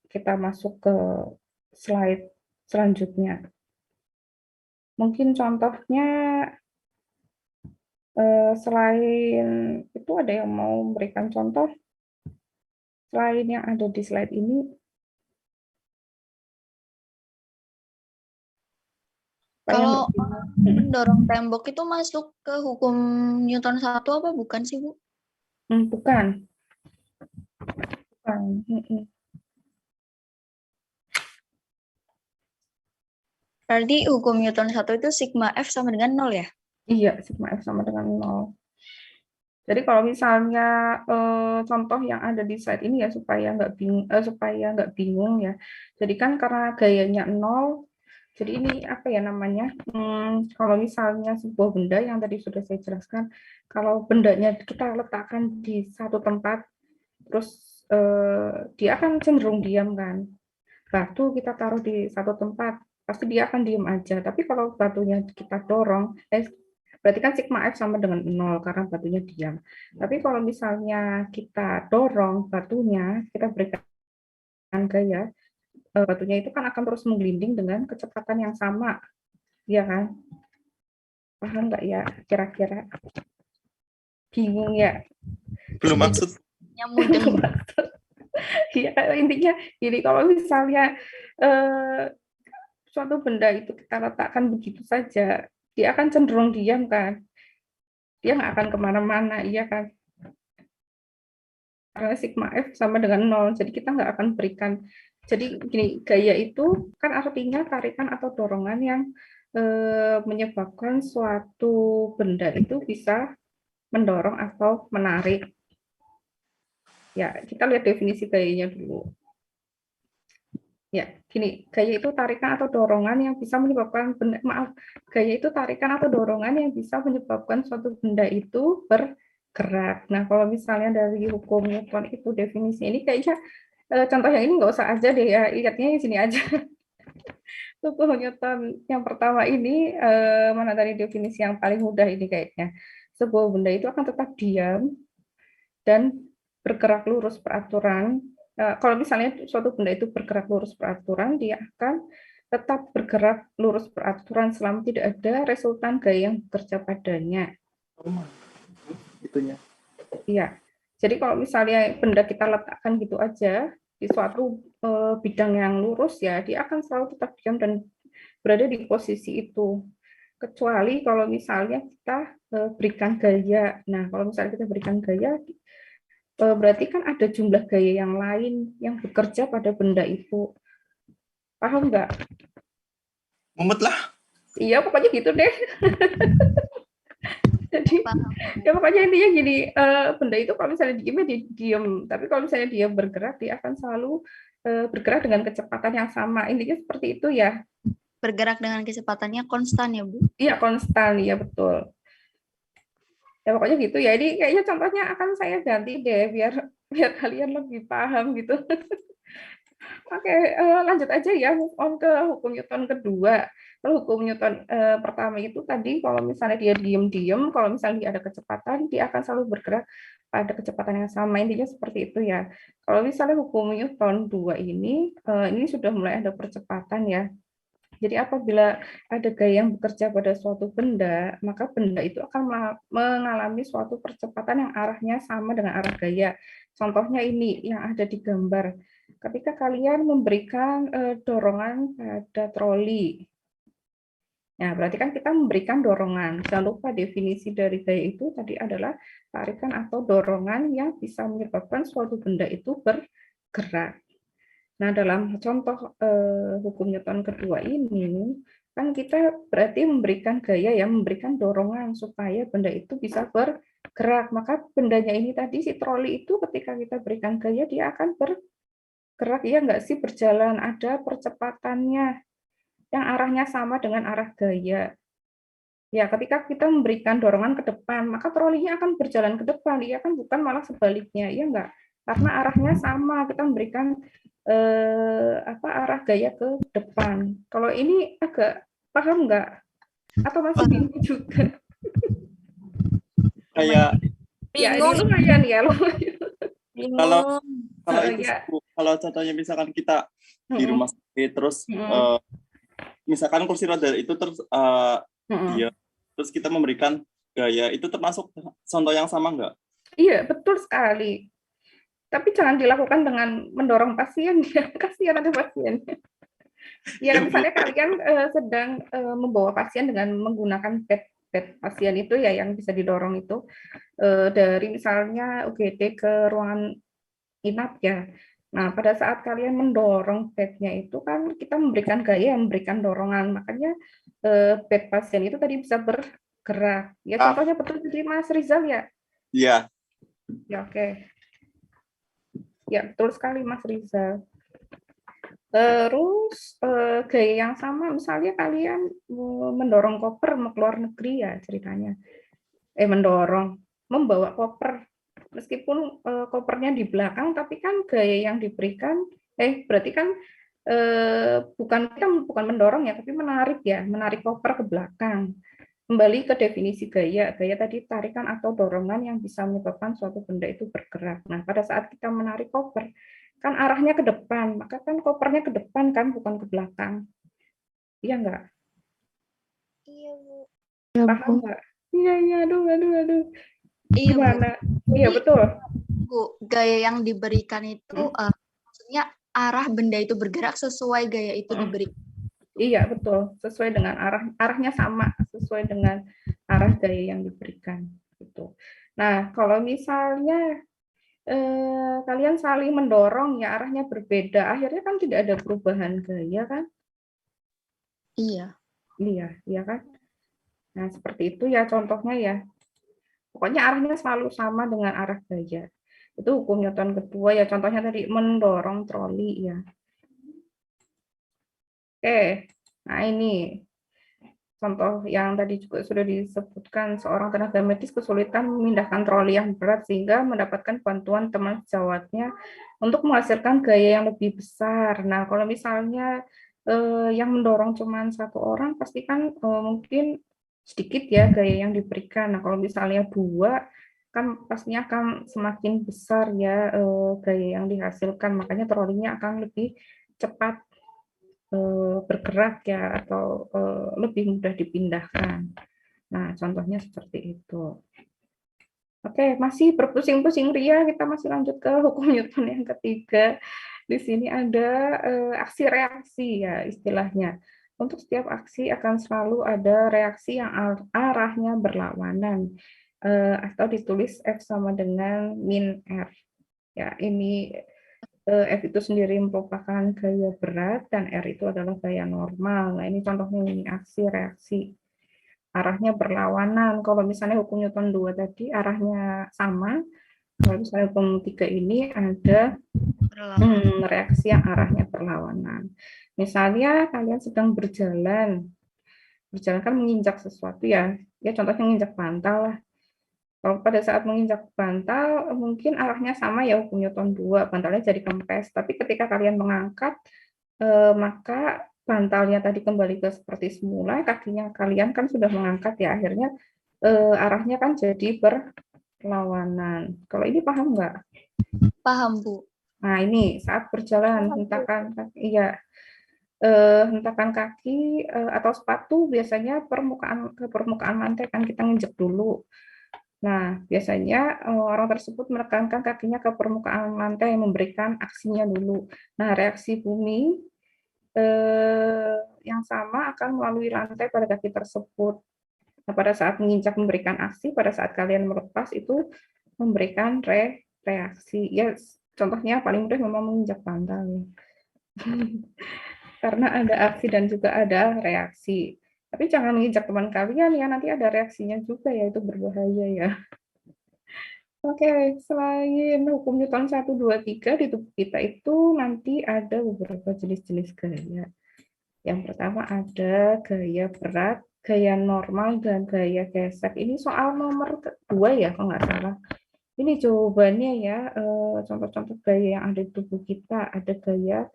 Speaker 1: kita masuk ke slide selanjutnya? Mungkin contohnya selain itu ada yang mau memberikan contoh selain yang ada di slide ini?
Speaker 4: Kalau mendorong tembok itu masuk ke hukum Newton 1 apa bukan sih, Bu?
Speaker 1: Bukan.
Speaker 4: Berarti hukum Newton 1 itu sigma F sama dengan 0 ya?
Speaker 1: Iya, sigma F sama dengan 0. Jadi kalau misalnya contoh yang ada di slide ini ya supaya nggak bingung ya. Jadi kan karena gayanya 0, jadi ini apa ya namanya? Kalau misalnya sebuah benda yang tadi sudah saya jelaskan, kalau bendanya kita letakkan di satu tempat, terus dia akan cenderung diam kan. Batu kita taruh di satu tempat, pasti dia akan diam aja. Tapi kalau batunya kita dorong, berarti kan sigma F sama dengan 0 karena batunya diam. Tapi kalau misalnya kita dorong batunya, kita berikan gaya, batunya itu kan akan terus menggelinding dengan kecepatan yang sama, ya kan? Paham nggak ya kira-kira? Bingung ya?
Speaker 3: Belum maksud.
Speaker 4: Yang mudeng.
Speaker 1: Iya, intinya jadi kalau misalnya suatu benda itu kita letakkan begitu saja, dia akan cenderung diam kan? Dia nggak akan kemana-mana, iya kan? Karena sigma F sama dengan 0, jadi kita nggak akan berikan. Jadi gini, gaya itu kan artinya tarikan atau dorongan yang menyebabkan suatu benda itu bisa mendorong atau menarik. Ya, kita lihat definisi gayanya dulu. Ya, gini, gaya itu tarikan atau dorongan yang bisa menyebabkan benda, gaya itu tarikan atau dorongan yang bisa menyebabkan suatu benda itu bergerak. Nah, kalau misalnya dari hukum Newton itu definisi ini kayaknya contoh yang ini nggak usah aja deh ya, lihatnya di sini aja. Hukum Newton yang pertama ini mana tadi definisi yang paling mudah ini kayaknya. Sebuah benda itu akan tetap diam dan bergerak lurus peraturan. Kalau misalnya suatu benda itu bergerak lurus peraturan, dia akan tetap bergerak lurus peraturan selama tidak ada resultan gaya yang bekerja padanya.
Speaker 3: Itunya.
Speaker 1: Iya. Jadi kalau misalnya benda kita letakkan gitu aja di suatu bidang yang lurus ya, dia akan selalu tetap diam dan berada di posisi itu. Kecuali kalau misalnya kita berikan gaya. Nah, kalau misalnya kita berikan gaya, berarti kan ada jumlah gaya yang lain yang bekerja pada benda itu. Paham nggak?
Speaker 3: Mumet lah.
Speaker 1: Iya, pokoknya gitu deh. Jadi, ya pokoknya intinya gini, benda itu kalau misalnya diem, dia diem. Tapi kalau misalnya dia bergerak, dia akan selalu bergerak dengan kecepatan yang sama. Intinya seperti itu ya.
Speaker 4: Bergerak dengan kecepatannya konstan ya, Bu?
Speaker 1: Iya, konstan, ya betul. Ya pokoknya gitu ya. Ini kayaknya contohnya akan saya ganti deh biar kalian lebih paham gitu. Oke, lanjut aja ya, move on ke hukum Newton kedua. Kalau hukum Newton pertama itu tadi kalau misalnya dia diem-diem, kalau misalnya dia ada kecepatan, dia akan selalu bergerak pada kecepatan yang sama. Intinya seperti itu ya. Kalau misalnya hukum Newton 2 ini sudah mulai ada percepatan ya. Jadi apabila ada gaya yang bekerja pada suatu benda, maka benda itu akan mengalami suatu percepatan yang arahnya sama dengan arah gaya. Contohnya ini yang ada di gambar. Ketika kalian memberikan dorongan pada troli, nah berarti kan kita memberikan dorongan. Jangan lupa definisi dari gaya itu tadi adalah tarikan atau dorongan yang bisa menyebabkan suatu benda itu bergerak. Nah, dalam contoh hukum Newton kedua ini, kan kita berarti memberikan gaya ya, memberikan dorongan supaya benda itu bisa bergerak. Maka bendanya ini tadi si troli itu ketika kita berikan gaya dia akan bergerak ya nggak sih, berjalan, ada percepatannya yang arahnya sama dengan arah gaya. Ya, ketika kita memberikan dorongan ke depan, maka trolinya akan berjalan ke depan, ya kan, bukan malah sebaliknya, ya enggak? Karena arahnya sama, kita memberikan arah gaya ke depan. Kalau ini agak paham enggak? Atau masih bingung juga?
Speaker 3: Kayak
Speaker 1: Ya, ini
Speaker 4: Bingung.
Speaker 1: lumayan ya, lumayan.
Speaker 3: kalau
Speaker 4: Bingung.
Speaker 3: itu
Speaker 1: Ya.
Speaker 3: kalau contohnya misalkan kita di rumah sakit terus misalkan kursi roda itu terus dia terus kita memberikan gaya, itu termasuk contoh yang sama enggak?
Speaker 1: Iya, betul sekali. Tapi jangan dilakukan dengan mendorong pasien, ya. Kasihan ada pasiennya. Ya, misalnya kalian sedang membawa pasien dengan menggunakan bed pasien itu ya yang bisa didorong itu dari misalnya UGD ke ruangan inap ya. Nah, pada saat kalian mendorong bednya itu kan kita memberikan gaya, memberikan dorongan. Makanya bed pasien itu tadi bisa bergerak. Ya, contohnya betul tadi Mas Rizal ya?
Speaker 3: Iya.
Speaker 1: Ya, oke. Ya, betul sekali Mas Rizal. Terus gaya yang sama, misalnya kalian mendorong koper mau keluar negeri ya ceritanya. Membawa koper. Meskipun kopernya di belakang, tapi kan gaya yang diberikan, berarti kan bukan mendorong ya, tapi menarik koper ke belakang. Kembali ke definisi gaya. Gaya tadi tarikan atau dorongan yang bisa menyebabkan suatu benda itu bergerak. Nah, pada saat kita menarik koper, kan arahnya ke depan, maka kan kopernya ke depan kan, bukan ke belakang. Iya enggak?
Speaker 4: Iya, Bu.
Speaker 1: Paham enggak? Iya, aduh.
Speaker 4: Iya, Bu.
Speaker 1: Gimana? Iya,
Speaker 4: Jadi,
Speaker 1: betul.
Speaker 4: Bu, gaya yang diberikan itu maksudnya arah benda itu bergerak sesuai gaya itu diberikan.
Speaker 1: Iya, betul. Sesuai dengan arahnya sama, sesuai dengan arah gaya yang diberikan. Gitu. Nah, kalau misalnya kalian saling mendorong, ya arahnya berbeda, akhirnya kan tidak ada perubahan gaya kan?
Speaker 4: Iya.
Speaker 1: Iya kan? Nah, seperti itu ya contohnya ya. Pokoknya arahnya selalu sama dengan arah gaya. Itu hukum Newton kedua ya, contohnya tadi mendorong troli ya. Oke, nah ini contoh yang tadi juga sudah disebutkan, seorang tenaga medis kesulitan memindahkan troli yang berat sehingga mendapatkan bantuan teman sejawatnya untuk menghasilkan gaya yang lebih besar. Nah, kalau misalnya yang mendorong cuma satu orang, pasti kan mungkin sedikit ya gaya yang diberikan. Nah, kalau misalnya dua, kan pastinya akan semakin besar ya gaya yang dihasilkan, makanya trolinya akan lebih cepat bergerak ya, atau lebih mudah dipindahkan. Nah, contohnya seperti itu. Oke, masih berpusing-pusing ria, kita masih lanjut ke hukum Newton yang ketiga. Di sini ada aksi reaksi ya istilahnya. Untuk setiap aksi akan selalu ada reaksi yang arahnya berlawanan, atau ditulis F sama dengan min R. Ya, ini F itu sendiri merupakan gaya berat dan R itu adalah gaya normal. Nah, ini contohnya ini aksi reaksi. Arahnya berlawanan. Kalau misalnya hukum Newton 2 tadi arahnya sama, kalau misalnya hukum 3 ini ada reaksi yang arahnya berlawanan. Misalnya kalian sedang berjalan kan menginjak sesuatu ya. Ya contohnya menginjak bantal lah. Kalau pada saat menginjak bantal, mungkin arahnya sama ya hukum Newton 2, bantalnya jadi kempes. Tapi ketika kalian mengangkat, maka bantalnya tadi kembali ke seperti semula, kakinya kalian kan sudah mengangkat ya, akhirnya arahnya kan jadi berlawanan. Kalau ini paham nggak?
Speaker 4: Paham, Bu.
Speaker 1: Nah, ini saat berjalan, hentakan kaki, hentakan kaki atau sepatu biasanya ke permukaan lantai kan kita nginjek dulu. Nah, biasanya orang tersebut menekankan kakinya ke permukaan lantai yang memberikan aksinya dulu. Nah, reaksi bumi yang sama akan melalui lantai pada kaki tersebut. Nah, pada saat menginjak memberikan aksi, pada saat kalian melepas itu memberikan reaksi. Ya, contohnya paling mudah memang menginjak bantal. karena ada aksi dan juga ada reaksi. Tapi jangan menginjak teman kalian ya, nanti ada reaksinya juga ya, itu berbahaya ya. Oke, selain hukum Newton 1, 2, 3 di tubuh kita itu nanti ada beberapa jenis-jenis gaya. Yang pertama ada gaya berat, gaya normal, dan gaya gesek. Ini soal nomor 2 ya, kalau nggak salah. Ini jawabannya ya, contoh-contoh gaya yang ada di tubuh kita. Ada gaya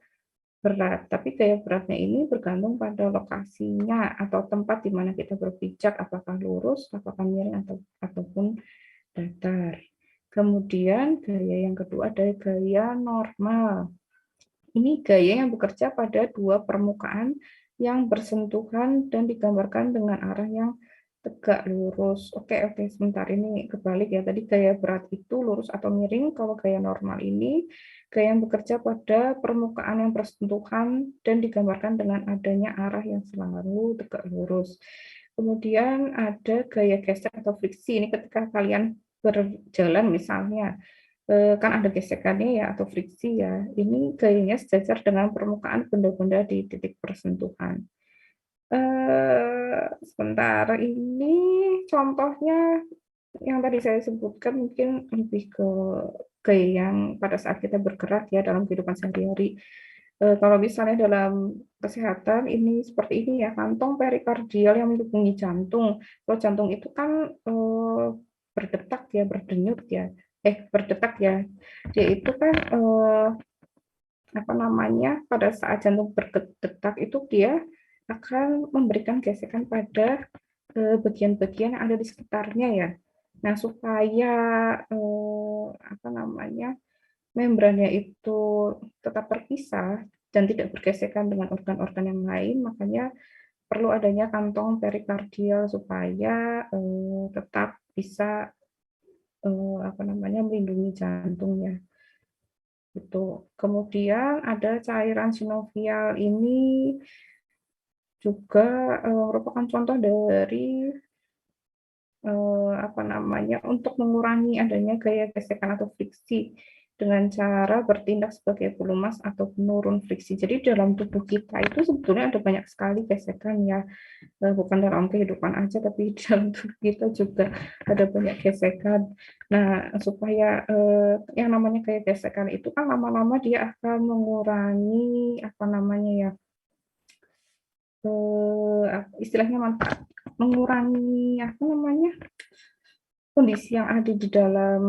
Speaker 1: berat, tapi gaya beratnya ini bergantung pada lokasinya atau tempat di mana kita berpijak, apakah lurus, apakah miring, ataupun datar. Kemudian gaya yang kedua ada gaya normal. Ini gaya yang bekerja pada dua permukaan yang bersentuhan dan digambarkan dengan arah yang tegak lurus. Oke, sebentar, ini kebalik ya. Tadi gaya berat itu lurus atau miring, kalau gaya normal ini gaya yang bekerja pada permukaan yang bersentuhan dan digambarkan dengan adanya arah yang selalu tegak lurus. Kemudian ada gaya gesek atau friksi. Ini ketika kalian berjalan misalnya, kan ada gesekannya ya atau friksi ya. Ini gayanya sejajar dengan permukaan benda-benda di titik persentuhan. Sebentar, ini contohnya yang tadi saya sebutkan mungkin lebih ke gaya yang pada saat kita bergerak ya dalam kehidupan sehari-hari. Kalau misalnya dalam kesehatan ini seperti ini ya, kantong perikardial yang mendukung jantung. Kalau jantung itu kan berdetak ya, berdenyut ya, berdetak ya. Dia itu kan apa namanya, pada saat jantung berdetak itu dia akan memberikan gesekan pada bagian-bagian yang ada di sekitarnya ya. Nah, supaya apa namanya, membrannya itu tetap terpisah dan tidak bergesekan dengan organ-organ yang lain, makanya perlu adanya kantong perikardial supaya tetap bisa apa namanya, melindungi jantungnya. Itu. Kemudian ada cairan sinovial, ini juga merupakan contoh dari apa namanya, untuk mengurangi adanya gaya gesekan atau friksi dengan cara bertindak sebagai pelumas atau penurun friksi. Jadi dalam tubuh kita itu sebetulnya ada banyak sekali gesekan ya, bukan dalam kehidupan aja, tapi dalam tubuh kita juga ada banyak gesekan. Nah, supaya yang namanya gaya gesekan itu kan lama-lama dia akan mengurangi apa namanya ya, istilahnya manfaat, mengurangi apa namanya, kondisi yang ada di dalam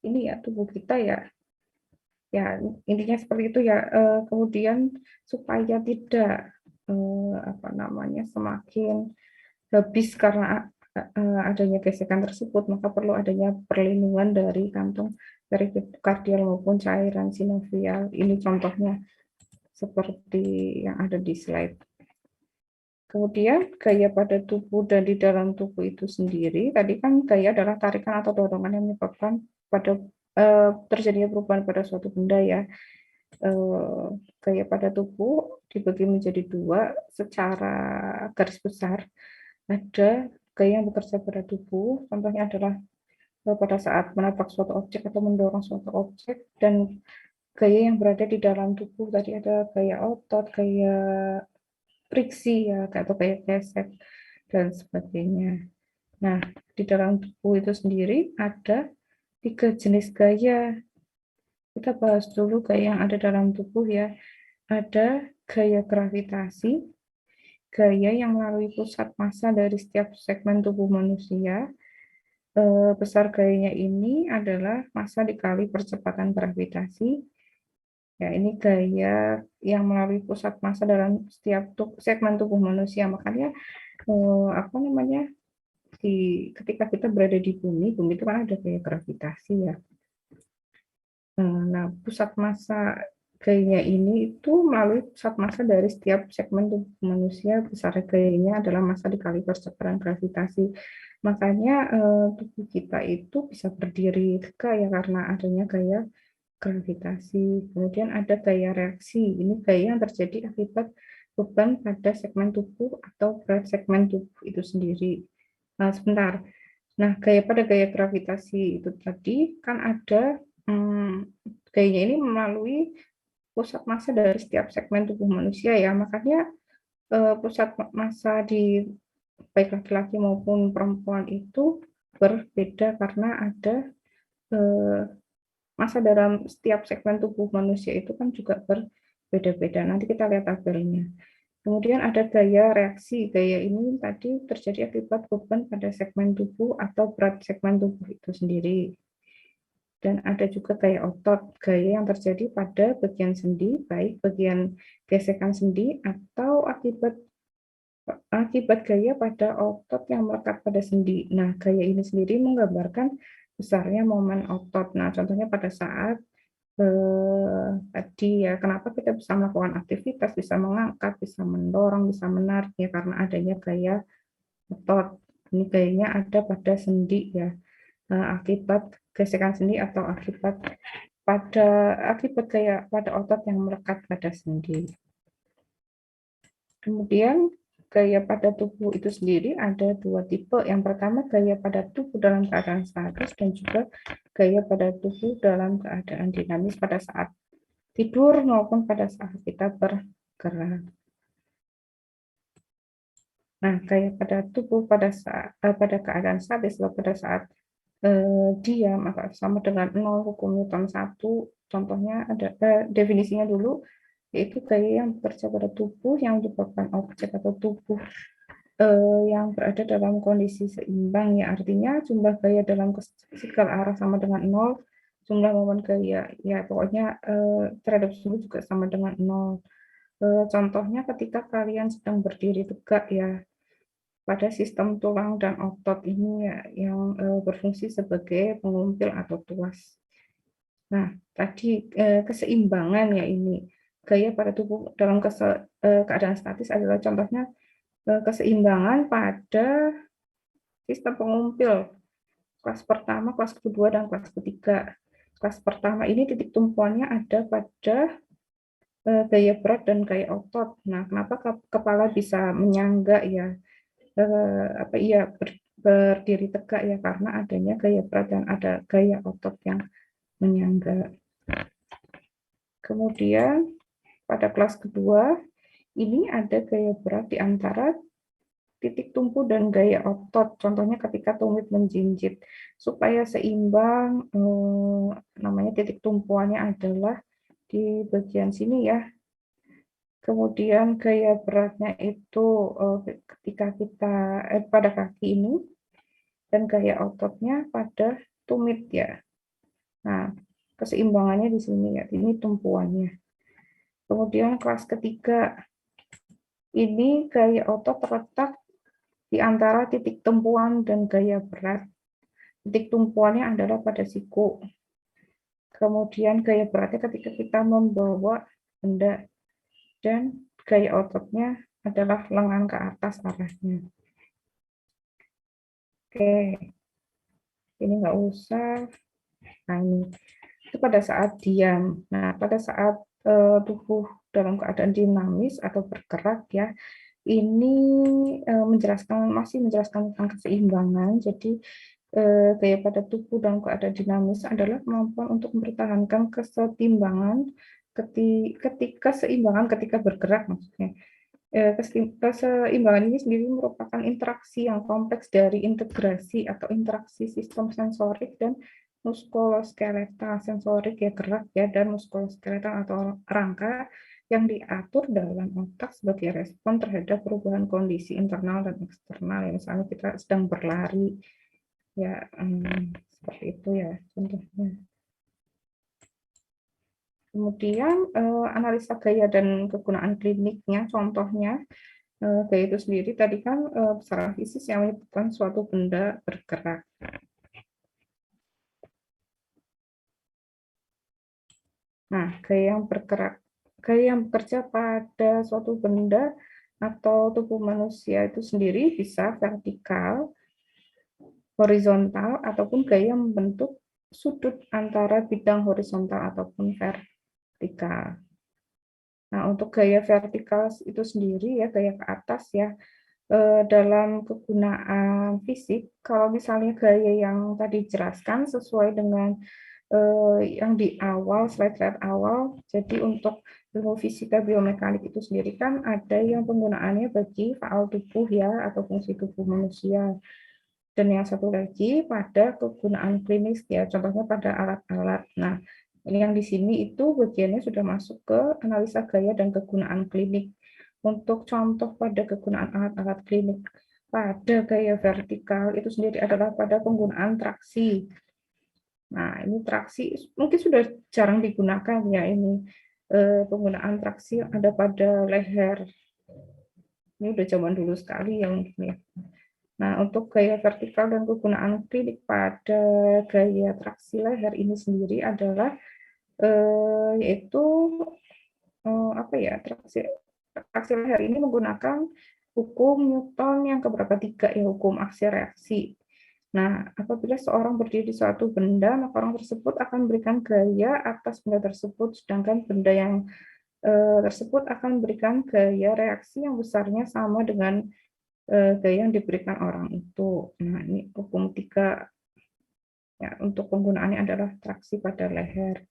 Speaker 1: ini ya, tubuh kita ya. Ya, intinya seperti itu ya. Kemudian supaya tidak apa namanya, semakin habis karena adanya gesekan tersebut, maka perlu adanya perlindungan dari kantong perikardial maupun cairan sinovial. Ini contohnya seperti yang ada di slide. Kemudian gaya pada tubuh dan di dalam tubuh itu sendiri, tadi kan gaya adalah tarikan atau dorongan yang menyebabkan pada terjadinya perubahan pada suatu benda ya. Gaya pada tubuh dibagi menjadi dua secara garis besar. Ada gaya yang bekerja pada tubuh, contohnya adalah pada saat menapak suatu objek atau mendorong suatu objek, dan gaya yang berada di dalam tubuh, tadi ada gaya otot, gaya friksi ya, atau gaya gesek dan sebagainya. Nah, di dalam tubuh itu sendiri ada 3 jenis gaya. Kita bahas dulu gaya yang ada dalam tubuh ya. Ada gaya gravitasi, gaya yang melalui pusat massa dari setiap segmen tubuh manusia. Besar gayanya ini adalah massa dikali percepatan gravitasi. Ya, ini gaya yang melalui pusat massa dalam setiap segmen tubuh manusia. Makanya apa namanya, ketika kita berada di bumi itu kan ada gaya gravitasi ya. Nah, pusat massa gayanya ini itu melalui pusat massa dari setiap segmen tubuh manusia. Besar gayanya adalah massa dikali percepatan gravitasi. Makanya tubuh kita itu bisa berdiri tegak ya karena adanya gaya gravitasi. Kemudian ada gaya reaksi. Ini gaya yang terjadi akibat beban pada segmen tubuh atau berat segmen tubuh itu sendiri. Nah, sebentar. Nah, pada gaya gravitasi itu tadi kan ada gayanya ini melalui pusat massa dari setiap segmen tubuh manusia ya. Makanya pusat massa di baik laki-laki maupun perempuan itu berbeda karena ada massa dalam setiap segmen tubuh manusia itu kan juga berbeda-beda. Nanti kita lihat tabelnya. Kemudian ada gaya reaksi. Gaya ini tadi terjadi akibat beban pada segmen tubuh atau berat segmen tubuh itu sendiri. Dan ada juga gaya otot, gaya yang terjadi pada bagian sendi, baik bagian gesekan sendi atau akibat gaya pada otot yang melekat pada sendi. Nah, gaya ini sendiri menggambarkan besarnya momen otot. Nah, contohnya pada saat tadi ya, kenapa kita bisa melakukan aktivitas, bisa mengangkat, bisa mendorong, bisa menarik ya, karena adanya gaya otot. Ini gayanya ada pada sendi ya, akibat gesekan sendi atau akibat gaya pada otot yang melekat pada sendi. Kemudian gaya pada tubuh itu sendiri ada dua tipe. Yang pertama gaya pada tubuh dalam keadaan statis dan juga gaya pada tubuh dalam keadaan dinamis pada saat tidur maupun pada saat kita bergerak. Nah, gaya pada tubuh pada keadaan statis atau pada saat diam atau sama dengan 0 hukum Newton 1. Contohnya ada definisinya dulu, yaitu gaya yang bekerja pada tubuh yang menyebabkan objek atau tubuh yang berada dalam kondisi seimbang ya, artinya jumlah gaya dalam segala arah sama dengan 0, jumlah momen gaya ya pokoknya terhadap tubuh juga sama dengan 0. Contohnya ketika kalian sedang berdiri tegak ya, pada sistem tulang dan otot ini ya, yang berfungsi sebagai pengumpil atau tuas. Nah, tadi keseimbangan ya ini. Gaya pada tubuh dalam keadaan statis adalah contohnya keseimbangan pada sistem pengumpil. Kelas pertama, kelas kedua, dan kelas ketiga. Kelas pertama ini titik tumpuannya ada pada gaya berat dan gaya otot. Nah, kenapa kepala bisa menyangga ya? Berdiri tegak ya karena adanya gaya berat dan ada gaya otot yang menyangga. Kemudian pada kelas kedua ini ada gaya berat di antara titik tumpu dan gaya otot. Contohnya ketika tumit menjinjit. Supaya seimbang, namanya titik tumpuannya adalah di bagian sini ya. Kemudian gaya beratnya itu ketika kita pada kaki ini, dan gaya ototnya pada tumit ya. Nah, keseimbangannya di sini ya, ini tumpuannya. Kemudian kelas ketiga, ini gaya otot terletak di antara titik tumpuan dan gaya berat. Titik tumpuannya adalah pada siku. Kemudian gaya beratnya ketika kita membawa benda. Dan gaya ototnya adalah lengan ke atas arahnya. Oke. Ini nggak usah. Nah, ini. Itu pada saat diam. Nah, pada saat tubuh dalam keadaan dinamis atau bergerak ya, ini masih menjelaskan tentang keseimbangan. Jadi gaya pada tubuh dalam keadaan dinamis adalah kemampuan untuk mempertahankan keseimbangan ketika bergerak maksudnya. Keseimbangan ini sendiri merupakan interaksi yang kompleks dari integrasi atau interaksi sistem sensorik dan muskuloskeletal. Sensorik ya gerak ya, dan muskuloskeletal atau rangka yang diatur dalam otak sebagai respon terhadap perubahan kondisi internal dan eksternal. Ya, misalnya kita sedang berlari ya, seperti itu ya contohnya. Kemudian analisa gaya dan kegunaan kliniknya, contohnya gaya itu sendiri tadi kan secara fisik yang menyebabkan suatu benda bergerak. Nah, gaya yang bekerja pada suatu benda atau tubuh manusia itu sendiri bisa vertikal, horizontal, ataupun gaya membentuk sudut antara bidang horizontal ataupun vertikal. Nah, untuk gaya vertikal itu sendiri ya, gaya ke atas ya, dalam kegunaan fisik, kalau misalnya gaya yang tadi dijelaskan sesuai dengan yang di awal, slide-slide awal. Jadi untuk ilmu fisika biomekanik itu sendiri kan ada yang penggunaannya bagi faal tubuh ya, atau fungsi tubuh manusia. Dan yang satu lagi pada kegunaan klinis ya, contohnya pada alat-alat. Nah, ini yang di sini itu bagiannya sudah masuk ke analisa gaya dan kegunaan klinik. Untuk contoh pada kegunaan alat-alat klinik pada gaya vertikal itu sendiri adalah pada penggunaan traksi. Nah, ini traksi mungkin sudah jarang digunakan ya ini. Penggunaan traksi ada pada leher. Ini udah zaman dulu sekali ya mungkin ya. Nah, untuk gaya vertikal dan kegunaan klinik pada gaya traksi leher ini sendiri adalah yaitu apa ya, traksi leher ini menggunakan hukum Newton yang keberapa 3 ya, hukum aksi reaksi. Nah, apabila seorang berdiri di suatu benda, maka orang tersebut akan memberikan gaya atas benda tersebut, sedangkan benda yang tersebut akan memberikan gaya reaksi yang besarnya sama dengan gaya yang diberikan orang itu. Nah, ini hukum 3 ya, untuk penggunaannya adalah traksi pada leher.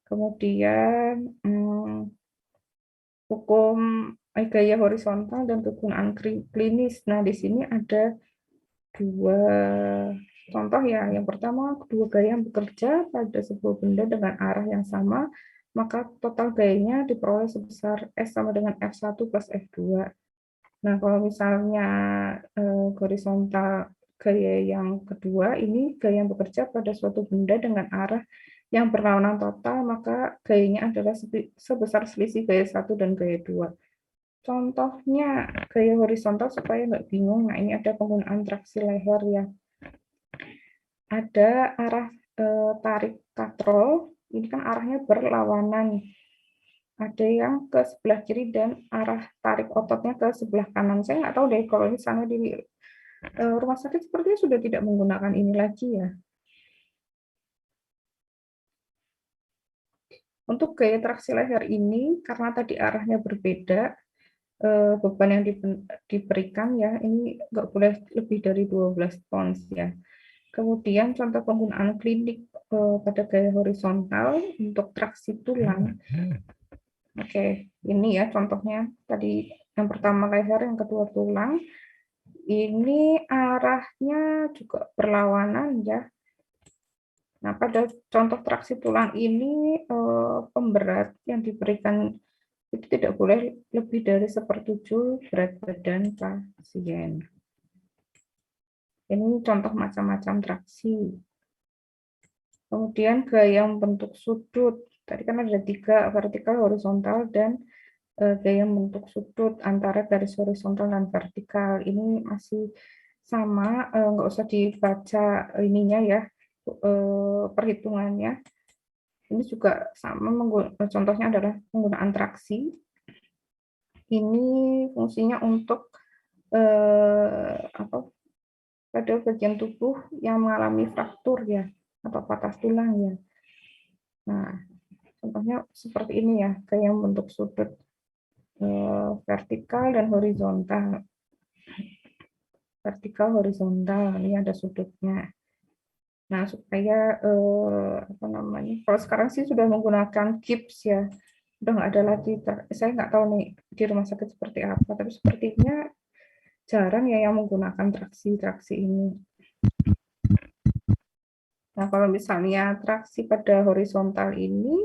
Speaker 1: Kemudian hukum gaya horizontal dan kegunaan klinis. Nah, di sini ada 2 contoh ya. Yang pertama, kedua gaya yang bekerja pada sebuah benda dengan arah yang sama, maka total gayanya diperoleh sebesar S sama dengan F1 plus F2. Nah, kalau misalnya horizontal gaya yang kedua, ini gaya yang bekerja pada suatu benda dengan arah yang berlawanan total, maka gayanya adalah sebesar selisih gaya 1 dan gaya 2. Contohnya gaya horizontal supaya nggak bingung, nah ini ada penggunaan traksi leher ya. Ada arah tarik katrol, ini kan arahnya berlawanan. Ada yang ke sebelah kiri dan arah tarik ototnya ke sebelah kanan. Saya nggak tahu deh kalau misalnya di rumah sakit sepertinya sudah tidak menggunakan ini lagi ya. Untuk gaya traksi leher ini, karena tadi arahnya berbeda, beban yang diberikan ya, ini nggak boleh lebih dari 12 tons ya. Kemudian contoh penggunaan klinik pada gaya horizontal untuk traksi tulang. Oke, ini ya contohnya. Tadi yang pertama leher, yang kedua tulang. Ini arahnya juga berlawanan ya. Nah, pada contoh traksi tulang ini pemberat yang diberikan itu tidak boleh lebih dari 1/7 berat badan pasien. Ini contoh macam-macam traksi. Kemudian gaya membentuk sudut. Tadi kan ada 3, vertikal, horizontal, dan gaya membentuk sudut antara garis horizontal dan vertikal. Ini masih sama, nggak usah dibaca ininya ya, perhitungannya. Ini juga sama, contohnya adalah penggunaan traksi. Ini fungsinya untuk pada bagian tubuh yang mengalami fraktur ya, atau patah tulang ya. Nah, contohnya seperti ini ya, gaya membentuk sudut vertikal dan horizontal. Vertikal, horizontal, ini ada sudutnya. Nah, supaya kalau sekarang sih sudah menggunakan gips ya, udah nggak ada lagi. Saya nggak tahu nih di rumah sakit seperti apa, tapi sepertinya jarang ya yang menggunakan traksi ini. Nah, kalau misalnya traksi pada horizontal ini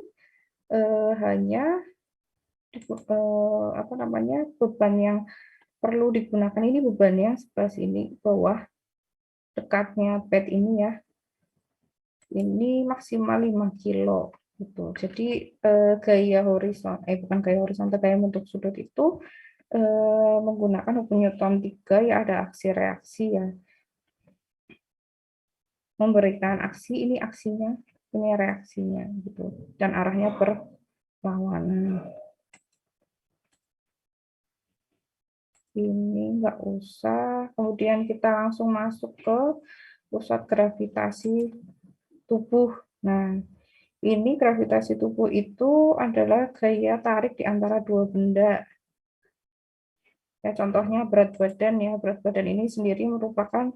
Speaker 1: hanya beban yang perlu digunakan ini beban yang sebelah sini bawah dekatnya pad ini ya. Ini maksimal 5 kilo gitu. Jadi gaya horizontal bukan gaya horizontal, gaya bentuk sudut itu menggunakan hukum Newton 3 ya, ada aksi reaksi ya. Memberikan aksi, ini aksinya, ini reaksinya gitu. Dan arahnya berlawanan. Ini enggak usah. Kemudian kita langsung masuk ke pusat gravitasi tubuh. Nah, ini gravitasi tubuh itu adalah gaya tarik di antara 2 benda. Ya, contohnya berat badan ya. Berat badan ini sendiri merupakan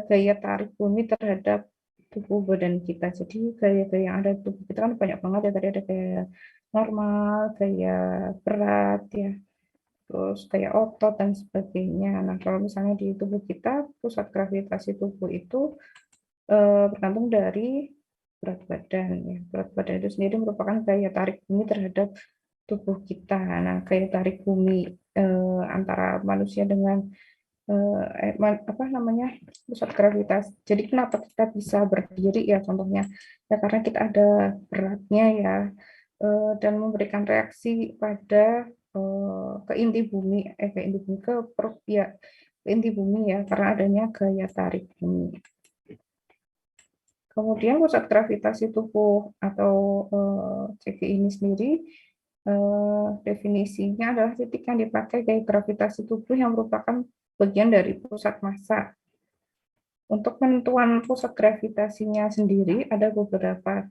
Speaker 1: gaya tarik bumi terhadap tubuh badan kita. Jadi gaya-gaya yang ada di tubuh kita kan banyak banget ya. Tadi ada gaya normal, gaya berat ya, terus gaya otot dan sebagainya. Nah, kalau misalnya di tubuh kita, pusat gravitasi tubuh itu bergantung dari berat badan ya. Berat badan itu sendiri merupakan gaya tarik bumi terhadap tubuh kita. Nah, gaya tarik bumi antara manusia dengan apa namanya, pusat gravitas. Jadi kenapa kita bisa berdiri ya, contohnya ya karena kita ada beratnya ya, dan memberikan reaksi pada ke inti bumi, ke inti bumi, ya, ke inti bumi ya, karena adanya gaya tarik bumi. Kemudian pusat gravitasi tubuh atau CG ini sendiri definisinya adalah titik yang dipakai gaya gravitasi tubuh yang merupakan bagian dari pusat massa. Untuk penentuan pusat gravitasinya sendiri ada beberapa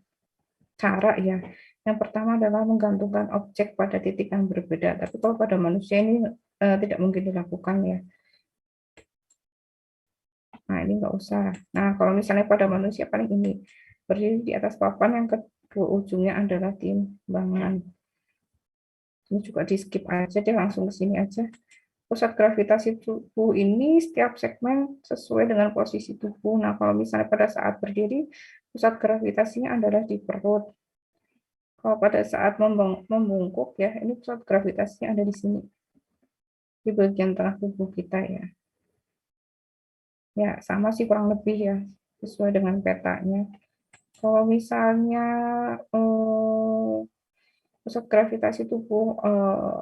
Speaker 1: cara ya. Yang pertama adalah menggantungkan objek pada titik yang berbeda. Tapi kalau pada manusia ini tidak mungkin dilakukan ya. Nah, ini nggak usah. Nah, kalau misalnya pada manusia paling ini berdiri di atas papan yang kedua ujungnya adalah timbangan. Ini juga di skip aja deh, langsung ke sini aja. Pusat gravitasi tubuh ini setiap segmen sesuai dengan posisi tubuh. Nah, kalau misalnya pada saat berdiri, pusat gravitasinya adalah di perut. Kalau pada saat membungkuk ya, ini pusat gravitasinya ada di sini, di bagian tengah tubuh kita ya. Ya, sama sih kurang lebih ya, sesuai dengan petanya. Kalau misalnya pusat gravitasi tubuh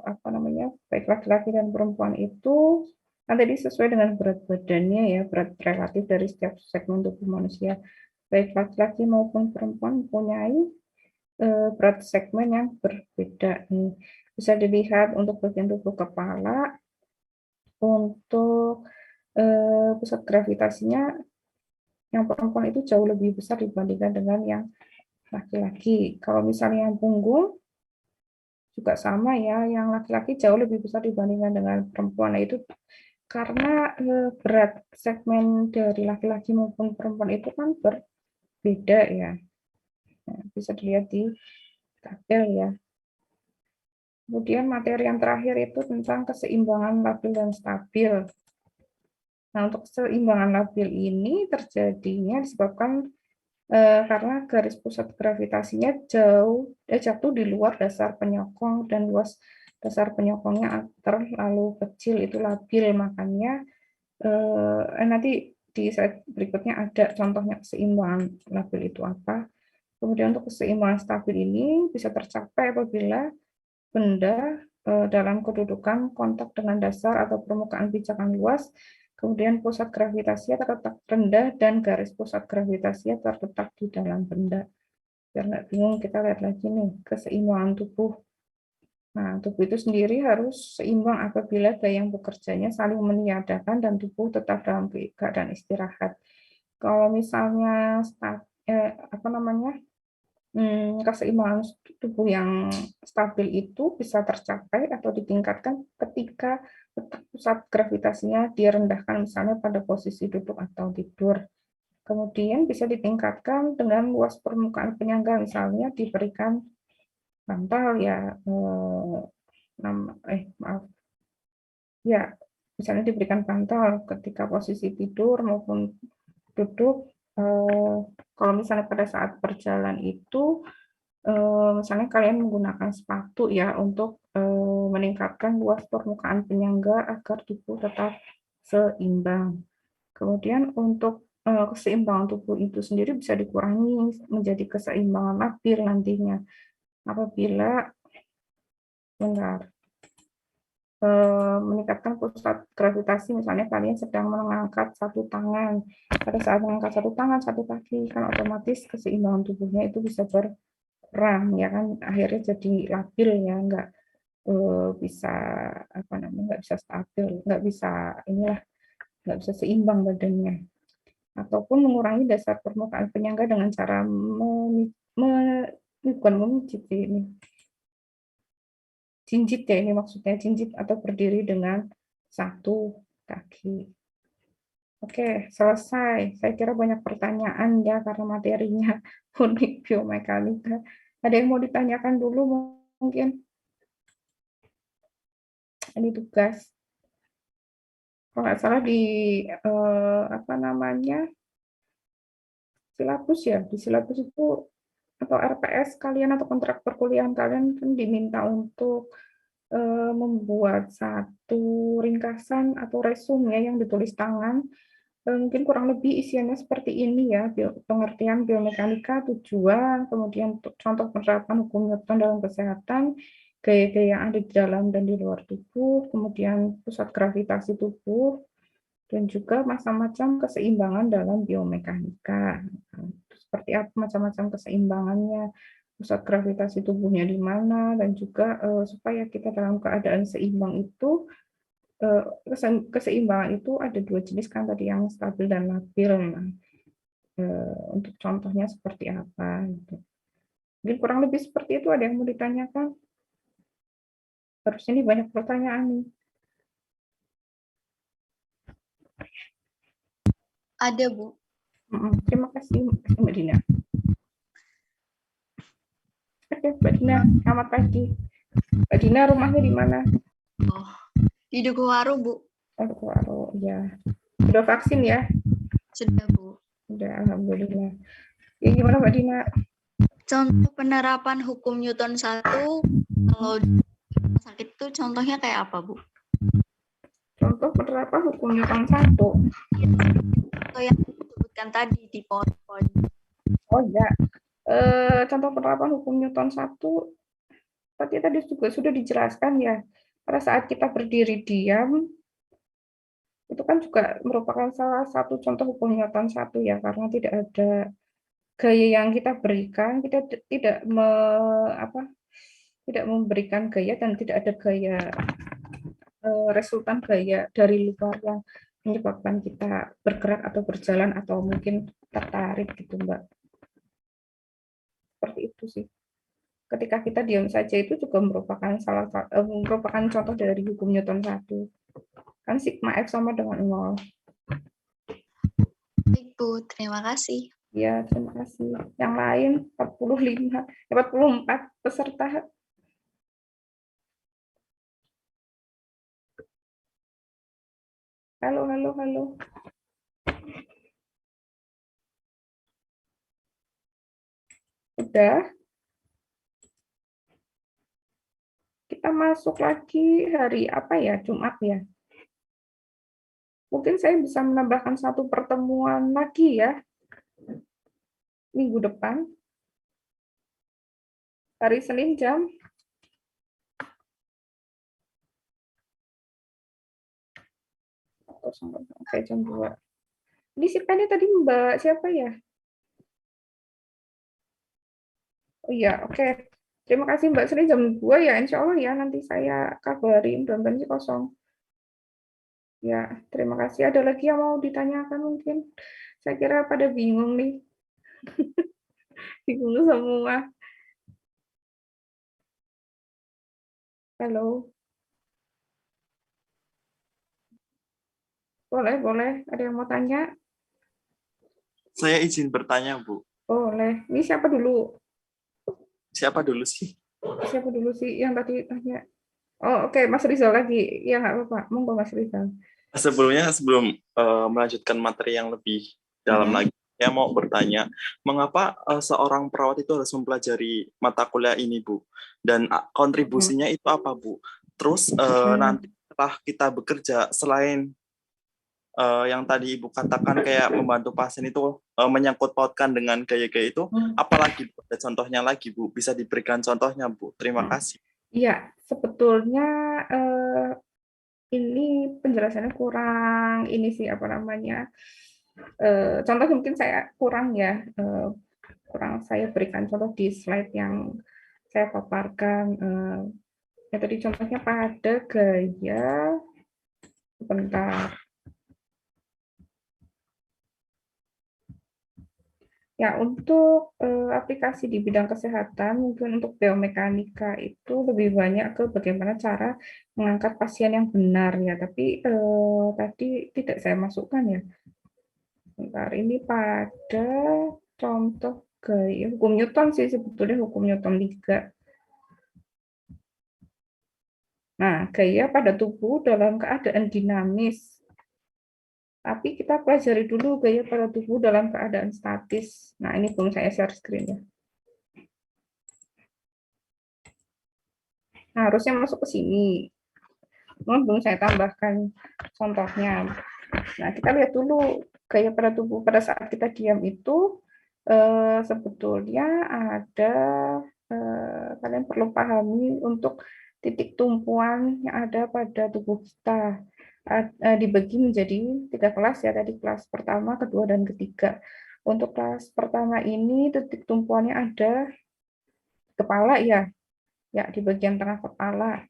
Speaker 1: apa namanya, baik laki-laki dan perempuan itu kan tadi sesuai dengan berat badannya ya, berat relatif dari setiap segmen tubuh manusia. Baik laki-laki maupun perempuan mempunyai berat segmen yang berbeda nih. Bisa dilihat untuk bagian tubuh kepala, untuk pusat gravitasinya yang perempuan itu jauh lebih besar dibandingkan dengan yang laki-laki. Kalau misalnya yang punggung juga sama ya, yang laki-laki jauh lebih besar dibandingkan dengan perempuan. Nah, itu karena berat segmen dari laki-laki maupun perempuan itu kan berbeda ya. Nah, bisa dilihat di tabel ya. Kemudian materi yang terakhir itu tentang keseimbangan labil dan stabil. Nah, untuk keseimbangan labil ini terjadinya disebabkan karena garis pusat gravitasinya jatuh di luar dasar penyokong dan luas dasar penyokongnya terlalu kecil, itu labil. Makanya nanti di slide berikutnya ada contohnya keseimbangan labil itu apa. Kemudian untuk keseimbangan stabil ini bisa tercapai apabila benda dalam kedudukan kontak dengan dasar atau permukaan pijakan luas, kemudian pusat gravitasinya terletak rendah dan garis pusat gravitasinya terletak di dalam benda. Biar nggak bingung, kita lihat lagi nih keseimbangan tubuh. Nah, tubuh itu sendiri harus seimbang apabila gaya yang bekerjanya saling meniadakan dan tubuh tetap dalam keadaan istirahat. Kalau misalnya apa namanya, keseimbangan tubuh yang stabil itu bisa tercapai atau ditingkatkan ketika letak pusat gravitasinya direndahkan, misalnya pada posisi duduk atau tidur. Kemudian bisa ditingkatkan dengan luas permukaan penyangga, misalnya diberikan bantal ya, maaf ya, misalnya diberikan bantal ketika posisi tidur maupun duduk. Kalau misalnya pada saat berjalan itu misalnya kalian menggunakan sepatu ya untuk meningkatkan luas permukaan penyangga agar tubuh tetap seimbang. Kemudian untuk keseimbangan tubuh itu sendiri bisa dikurangi menjadi keseimbangan labil nantinya apabila meningkatkan pusat gravitasi, misalnya kalian sedang mengangkat satu tangan, pada saat mengangkat satu tangan, satu kaki, kan otomatis keseimbangan tubuhnya itu bisa berkurang ya kan, akhirnya jadi labil ya, nggak bisa apa namanya, nggak bisa stabil, nggak bisa seimbang badannya. Ataupun mengurangi dasar permukaan penyangga dengan cara bukan memijit ini, jinjit ya, ini maksudnya jinjit atau berdiri dengan satu kaki. Oke, selesai. Saya kira banyak pertanyaan ya karena materinya unik biomekanika. Ada yang mau ditanyakan dulu mungkin? Ini tugas. Kalau nggak salah di apa namanya silabus ya, di silabus itu atau RPS kalian atau kontrak perkuliahan kalian kan diminta untuk membuat satu ringkasan atau resume ya yang ditulis tangan. Mungkin kurang lebih isiannya seperti ini ya, pengertian biomekanika, tujuan, kemudian contoh penerapan hukum Newton dalam kesehatan, gaya-gaya yang ada di dalam dan di luar tubuh, kemudian pusat gravitasi tubuh, dan juga macam-macam keseimbangan dalam biomekanika. Seperti apa macam-macam keseimbangannya, pusat gravitasi tubuhnya di mana, dan juga supaya kita dalam keadaan seimbang itu, keseimbangan itu ada dua jenis kan tadi, yang stabil dan labil. Nah, untuk contohnya seperti apa gitu. Mungkin kurang lebih seperti itu. Ada yang mau ditanyakan? Harusnya ini banyak pertanyaan nih.
Speaker 4: Ada, Bu.
Speaker 1: Terima kasih Mbak Dina. Oke, Mbak Dina, selamat pagi. Mbak Dina rumahnya di mana?
Speaker 4: Oh, di Dukuwaru, Bu.
Speaker 1: Dukuwaru, ya. Sudah vaksin ya?
Speaker 4: Sudah, Bu.
Speaker 1: Sudah, alhamdulillah. Ya, gimana Mbak Dina?
Speaker 4: Contoh penerapan hukum Newton 1 kalau di rumah sakit itu contohnya kayak apa, Bu?
Speaker 1: Contoh penerapan hukum Newton 1.
Speaker 4: Atau yang disebutkan tadi di PowerPoint.
Speaker 1: Oh ya, contoh penerapan hukum Newton 1 tadi juga sudah dijelaskan ya. Pada saat kita berdiri diam, itu kan juga merupakan salah satu contoh hukum Newton 1 ya, karena tidak ada gaya yang kita berikan, kita tidak tidak memberikan gaya dan tidak ada gaya resultan gaya dari luar yang menyebabkan kita bergerak atau berjalan atau mungkin tertarik gitu Mbak. Seperti itu sih. Ketika kita diam saja itu juga merupakan merupakan contoh dari hukum Newton 1. Kan sigma F sama dengan 0.
Speaker 4: Baik, Bu. Terima kasih.
Speaker 1: Ya, terima kasih. Yang lain 44 peserta. Halo, halo, halo. Udah. Kita masuk lagi hari apa ya? Jumat ya. Mungkin saya bisa menambahkan satu pertemuan lagi ya. Minggu depan. Hari Senin jam sampai jam 2. Ini siapanya tadi Mbak siapa ya? Oh iya, oke. Terima kasih Mbak Sri, jam 2 ya, insya Allah ya, nanti saya kabarin, mudah-mudahan sih kosong. Ya, terima kasih. Ada lagi yang mau ditanyakan mungkin? Saya kira pada bingung nih. Bingung semua. Halo. Boleh. Ada yang mau tanya?
Speaker 3: Saya izin bertanya, Bu.
Speaker 1: Boleh. Ini siapa dulu?
Speaker 3: Siapa dulu sih?
Speaker 1: Siapa dulu sih yang tadi tanya? Oh, oke. Mas Rizal lagi. Ya, nggak apa-apa. Monggo Mas Rizal.
Speaker 3: Sebelum melanjutkan materi yang lebih dalam lagi, saya mau bertanya, mengapa seorang perawat itu harus mempelajari mata kuliah ini, Bu? Dan kontribusinya itu apa, Bu? Terus nanti setelah kita bekerja, selain yang tadi Ibu katakan kayak membantu pasien itu menyangkut pautkan dengan gaya-gaya itu, apalagi ada contohnya lagi, Bu? Bisa diberikan contohnya, Bu? Terima kasih.
Speaker 1: Iya, sebetulnya ini penjelasannya kurang ini sih apa namanya, contoh mungkin saya kurang ya, kurang saya berikan contoh di slide yang saya paparkan. Ya tadi contohnya pada gaya, bentar. Ya, untuk aplikasi di bidang kesehatan, mungkin untuk biomekanika itu lebih banyak ke bagaimana cara mengangkat pasien yang benar ya. Tapi tadi tidak saya masukkan ya. Bentar, ini pada contoh gaya hukum Newton sih sebetulnya, hukum Newton 3. Nah, gaya pada tubuh dalam keadaan dinamis. Tapi kita pelajari dulu gaya pada tubuh dalam keadaan statis. Nah, ini belum saya share screen ya. Nah, harusnya masuk ke sini. Belum saya tambahkan contohnya. Nah, kita lihat dulu gaya pada tubuh pada saat kita diam itu sebetulnya ada, kalian perlu pahami untuk titik tumpuan yang ada pada tubuh kita. Dibagi menjadi 3 kelas ya, tadi kelas pertama, kedua, dan ketiga. Untuk kelas pertama ini titik tumpuannya ada kepala ya, di bagian tengah kepala.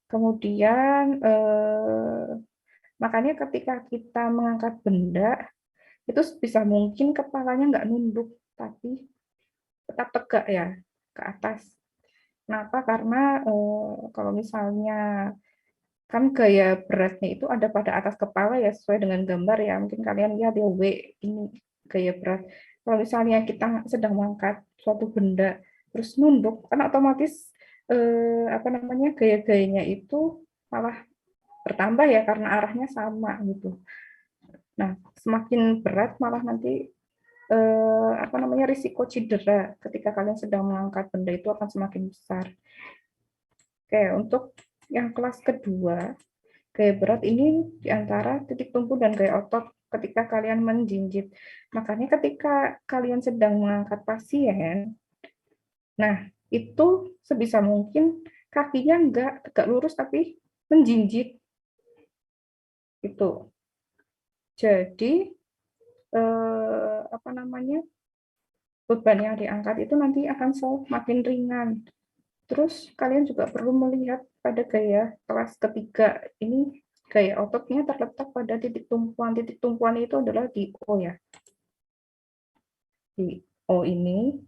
Speaker 1: Kemudian makanya ketika kita mengangkat benda, itu bisa mungkin kepalanya nggak nunduk, tapi tetap tegak ya, ke atas. Kenapa? Karena kalau misalnya, kan gaya beratnya itu ada pada atas kepala ya, sesuai dengan gambar ya, mungkin kalian lihat ya, W, ini gaya berat. Kalau misalnya kita sedang mengangkat suatu benda, terus nunduk, kan otomatis gaya-gayanya itu malah bertambah ya, karena arahnya sama gitu. Nah, semakin berat malah nanti risiko cedera ketika kalian sedang mengangkat benda itu akan semakin besar. Oke, untuk yang kelas kedua, gaya berat ini diantara titik tumpu dan gaya otot ketika kalian menjinjit. Makanya ketika kalian sedang mengangkat pasien, nah itu sebisa mungkin kakinya enggak tegak lurus tapi menjinjit. Itu. Jadi beban yang diangkat itu nanti akan semakin ringan. Terus kalian juga perlu melihat pada gaya kelas ketiga ini, gaya ototnya terletak pada titik tumpuan. Titik tumpuan itu adalah di O ya, di O ini.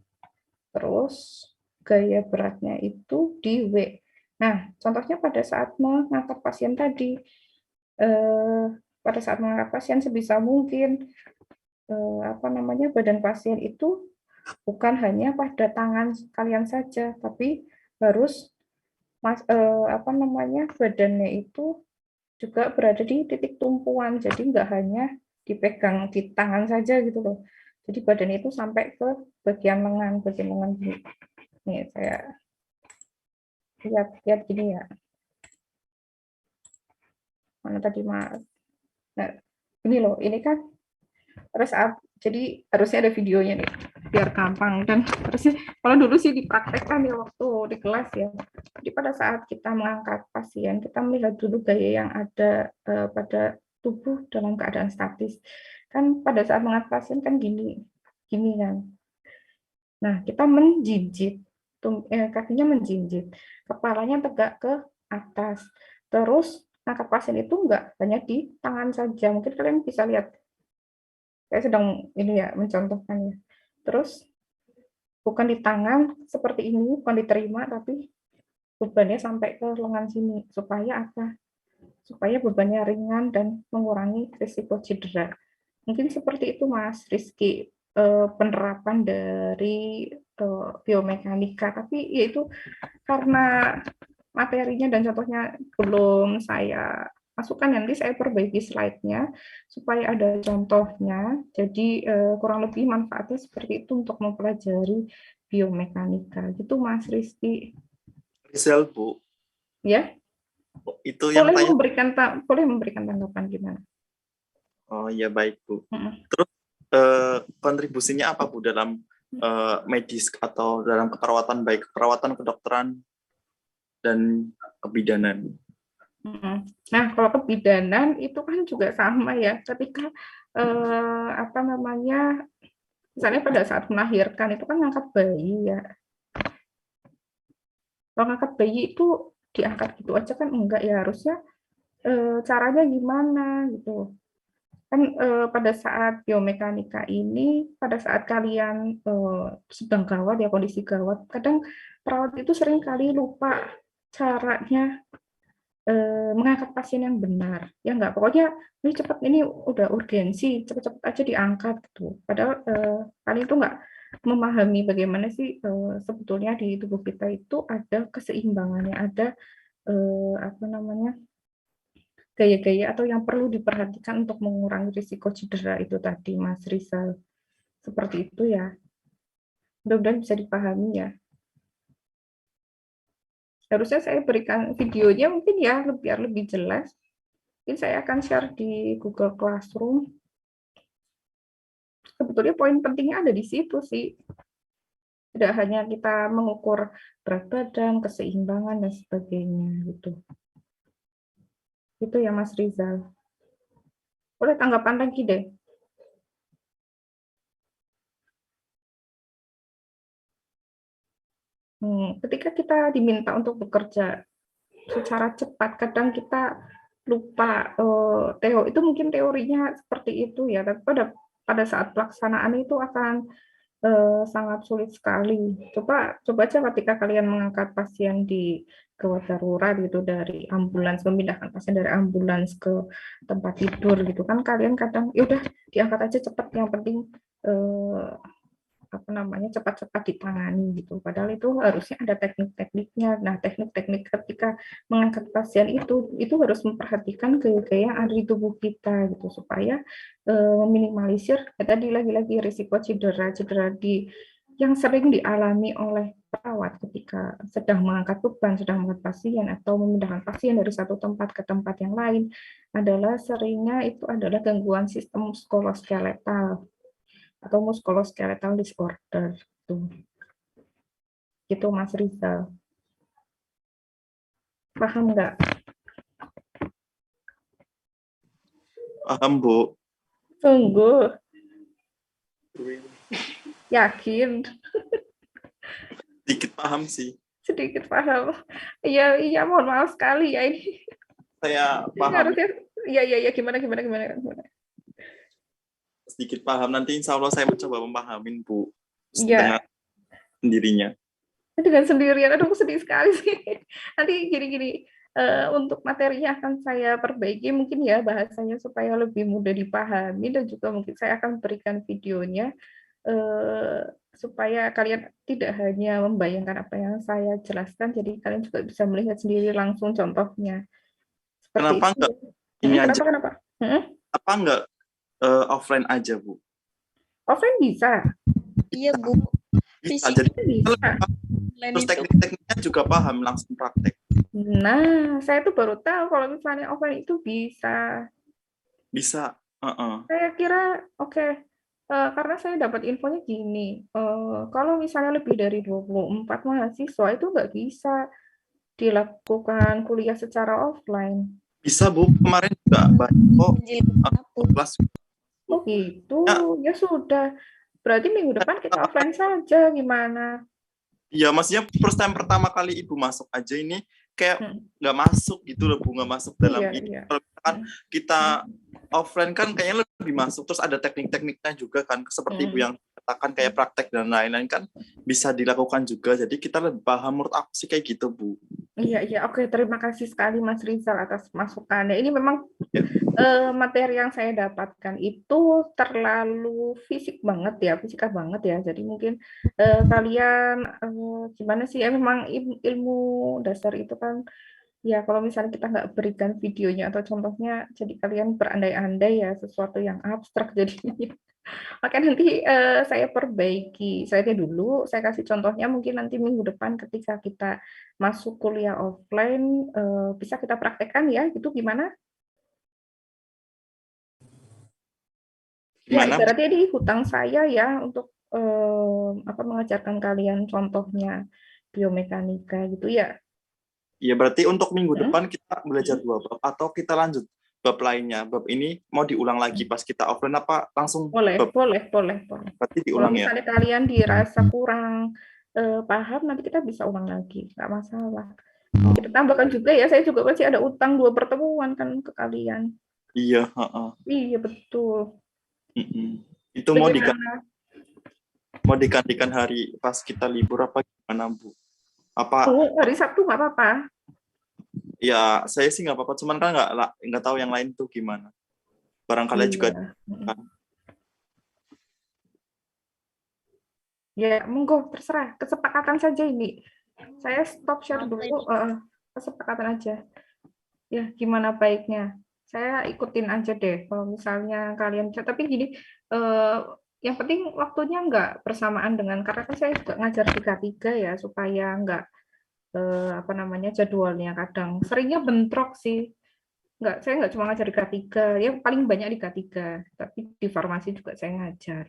Speaker 1: Terus gaya beratnya itu di W. Nah, contohnya pada saat mengangkat pasien tadi, pada saat mengangkat pasien sebisa mungkin badan pasien itu bukan hanya pada tangan kalian saja, tapi harus badannya itu juga berada di titik tumpuan. Jadi nggak hanya dipegang di tangan saja gitu loh. Jadi badan itu sampai ke bagian lengan gini. Nih saya lihat gini ya. Mana tadi Mas? Nah, ini loh, ini kan jadi harusnya ada videonya nih biar gampang, dan harusnya kalau dulu sih dipraktekkan ya waktu di kelas ya. Jadi pada saat kita mengangkat pasien, kita melihat dulu gaya yang ada pada tubuh dalam keadaan statis. Kan pada saat mengangkat pasien kan gini kan. Nah, kita menjinjit, kakinya menjinjit, kepalanya tegak ke atas. Terus angkat pasien itu enggak hanya di tangan saja. Mungkin kalian bisa lihat, saya sedang ini ya mencontohkannya. Terus bukan di tangan seperti ini, bukan diterima, tapi bebannya sampai ke lengan sini. Supaya apa? Supaya bebannya ringan dan mengurangi risiko cedera. Mungkin seperti itu Mas Rizky, penerapan dari biomekanika. Tapi yaitu karena materinya dan contohnya belum saya masukkan, nanti saya perbaiki slide-nya supaya ada contohnya. Jadi kurang lebih manfaatnya seperti itu untuk mempelajari biomekanika. Gitu Mas Rizky.
Speaker 3: Rizal, Bu.
Speaker 1: Ya.
Speaker 3: Itu yang
Speaker 1: boleh memberikan tanggapan gimana?
Speaker 3: Oh ya, baik Bu. Terus kontribusinya apa Bu dalam medis atau dalam keperawatan, baik keperawatan, kedokteran, dan kebidanan?
Speaker 1: Nah, kalau kebidanan itu kan juga sama ya. Ketika misalnya pada saat melahirkan itu kan ngangkat bayi ya. Kalau ngangkat bayi itu diangkat gitu aja kan enggak ya, harusnya caranya gimana gitu. Kan pada saat biomekanika ini, pada saat kalian sedang gawat ya, kondisi gawat, kadang perawat itu sering kali lupa caranya mengangkat pasien yang benar. Ya nggak, pokoknya ini cepat, ini udah urgensi, cepat-cepat aja diangkat gitu. Padahal kalian itu nggak memahami bagaimana sih sebetulnya di tubuh kita itu ada keseimbangannya, ada apa namanya, gaya-gaya atau yang perlu diperhatikan untuk mengurangi risiko cedera itu tadi, Mas Rizal. Seperti itu ya. Mudah-mudahan bisa dipahami ya. Harusnya saya berikan videonya mungkin ya, biar lebih jelas. Mungkin saya akan share di Google Classroom. Sebetulnya poin pentingnya ada di situ sih. Tidak hanya kita mengukur berat badan, keseimbangan, dan sebagainya. Gitu. Itu ya Mas Rizal. Boleh tanggapan lagi deh. Ketika kita diminta untuk bekerja secara cepat, kadang kita lupa itu mungkin teorinya seperti itu ya, tapi pada saat pelaksanaan itu akan sangat sulit sekali. Coba aja ketika kalian mengangkat pasien di gawat darurat gitu, dari ambulans, memindahkan pasien dari ambulans ke tempat tidur gitu kan, kalian kadang ya udah diangkat aja cepat, yang penting apa namanya, cepat-cepat ditangani gitu. Padahal itu harusnya ada teknik-tekniknya. Nah, teknik-teknik ketika mengangkat pasien itu harus memperhatikan gaya-gaya yang ada di tubuh kita gitu, supaya meminimalisir tadi lagi-lagi risiko cedera yang sering dialami oleh perawat ketika sedang mengangkat beban, sedang mengangkat pasien atau memindahkan pasien dari satu tempat ke tempat yang lain, adalah seringnya itu adalah gangguan sistem muskuloskeletal atau musculoskeletal disorder tuh. Gitu Mas Rizal. Paham nggak?
Speaker 3: Paham, Bu.
Speaker 1: Sungguh. Yakin?
Speaker 3: Dikit paham sih.
Speaker 1: Sedikit paham. Iya, mohon maaf sekali ya ini.
Speaker 3: Saya paham.
Speaker 1: Harusnya, iya, gimana.
Speaker 3: Sedikit paham, nanti insya Allah saya mencoba memahamin, Bu.
Speaker 1: Iya.
Speaker 3: Dengan sendirinya.
Speaker 1: Dengan sendirian, aduh sedih sekali sih. Nanti gini, untuk materinya akan saya perbaiki mungkin ya bahasanya supaya lebih mudah dipahami, dan juga mungkin saya akan berikan videonya supaya kalian tidak hanya membayangkan apa yang saya jelaskan, jadi kalian juga bisa melihat sendiri langsung contohnya. Seperti
Speaker 3: Kenapa
Speaker 1: itu.
Speaker 3: enggak ini aja?
Speaker 1: Kenapa?
Speaker 3: Apa enggak offline aja, Bu?
Speaker 1: Offline bisa.
Speaker 4: Iya, Bu.
Speaker 3: Bisa, jadi
Speaker 1: bisa.
Speaker 3: terus teknik-tekniknya juga paham, langsung praktek.
Speaker 1: Nah, saya tuh baru tahu kalau misalnya offline itu bisa.
Speaker 3: Bisa.
Speaker 1: Saya kira oke. Karena saya dapat infonya gini, kalau misalnya lebih dari 24 mahasiswa itu nggak bisa dilakukan kuliah secara offline.
Speaker 3: Bisa, Bu. Kemarin juga banyak kelas.
Speaker 1: Oh gitu, ya sudah. Berarti minggu depan kita offline saja, gimana?
Speaker 3: Iya, maksudnya first time pertama kali Ibu masuk aja ini kayak nggak masuk gitu loh, Bu, nggak masuk dalam ini.
Speaker 1: Iya.
Speaker 3: Kalau misalkan kita offline kan kayaknya lebih masuk, terus ada teknik-tekniknya juga kan, seperti Ibu yang katakan kayak praktek dan lain-lain kan bisa dilakukan juga, jadi kita lebih paham, menurut aku sih kayak gitu, Bu.
Speaker 1: Iya, oke, terima kasih sekali Mas Rizal atas masukannya. Ini memang materi yang saya dapatkan itu terlalu fisika banget ya. Jadi mungkin kalian gimana sih ya, memang ilmu dasar itu kan ya, kalau misalnya kita nggak berikan videonya atau contohnya, jadi kalian berandai-andai ya sesuatu yang abstrak jadinya. Oke, nanti saya perbaiki slide-nya dulu, saya kasih contohnya, mungkin nanti minggu depan ketika kita masuk kuliah offline, bisa kita praktekkan ya, gitu gimana? Ya, ibaratnya di hutang saya ya, untuk mengajarkan kalian contohnya biomekanika gitu ya.
Speaker 3: Iya, berarti untuk minggu depan kita belajar 2 bab, atau kita lanjut bab lainnya. Bab ini mau diulang lagi pas kita offline apa langsung?
Speaker 1: Boleh.
Speaker 3: Berarti diulang ya.
Speaker 1: Kalau misalnya kalian dirasa kurang paham, nanti kita bisa ulang lagi, nggak masalah. Kita tambahkan juga ya, saya juga masih ada utang 2 pertemuan kan ke kalian.
Speaker 3: Iya,
Speaker 1: Iya, betul.
Speaker 3: Itu mau digantikan hari pas kita libur apa gimana, Bu? Apa
Speaker 1: hari Sabtu nggak apa-apa?
Speaker 3: Ya, saya sih nggak apa-apa, cuman kan nggak tahu yang lain tuh gimana. Barangkali juga kan.
Speaker 1: Ya, monggo terserah, kesepakatan saja ini. Saya stop share dulu, kesepakatan aja. Ya, gimana baiknya? Saya ikutin aja deh kalau misalnya kalian, tapi gini, yang penting waktunya nggak bersamaan dengan, karena kan saya juga ngajar di K3 ya, supaya nggak apa namanya jadwalnya kadang seringnya bentrok sih. Saya nggak cuma ngajar di K3, ya paling banyak di K3, tapi di farmasi juga saya ngajar.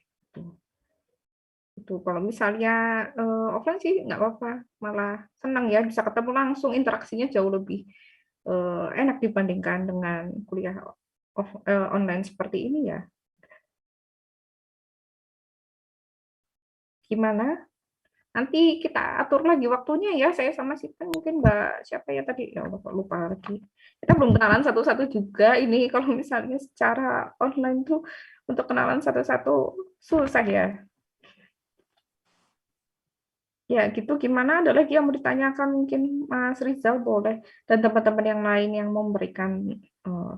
Speaker 1: Itu kalau misalnya offline sih nggak apa-apa, malah senang ya bisa ketemu langsung, interaksinya jauh lebih enak dibandingkan dengan kuliah online seperti ini ya. Gimana? Nanti kita atur lagi waktunya ya, saya sama Sita, mungkin Mbak siapa ya tadi, ya Allah lupa lagi. Kita belum kenalan satu-satu juga, ini kalau misalnya secara online tuh untuk kenalan satu-satu susah ya. Ya gitu, gimana? Ada lagi yang mau ditanyakan mungkin Mas Rizal boleh, dan teman-teman yang lain yang memberikan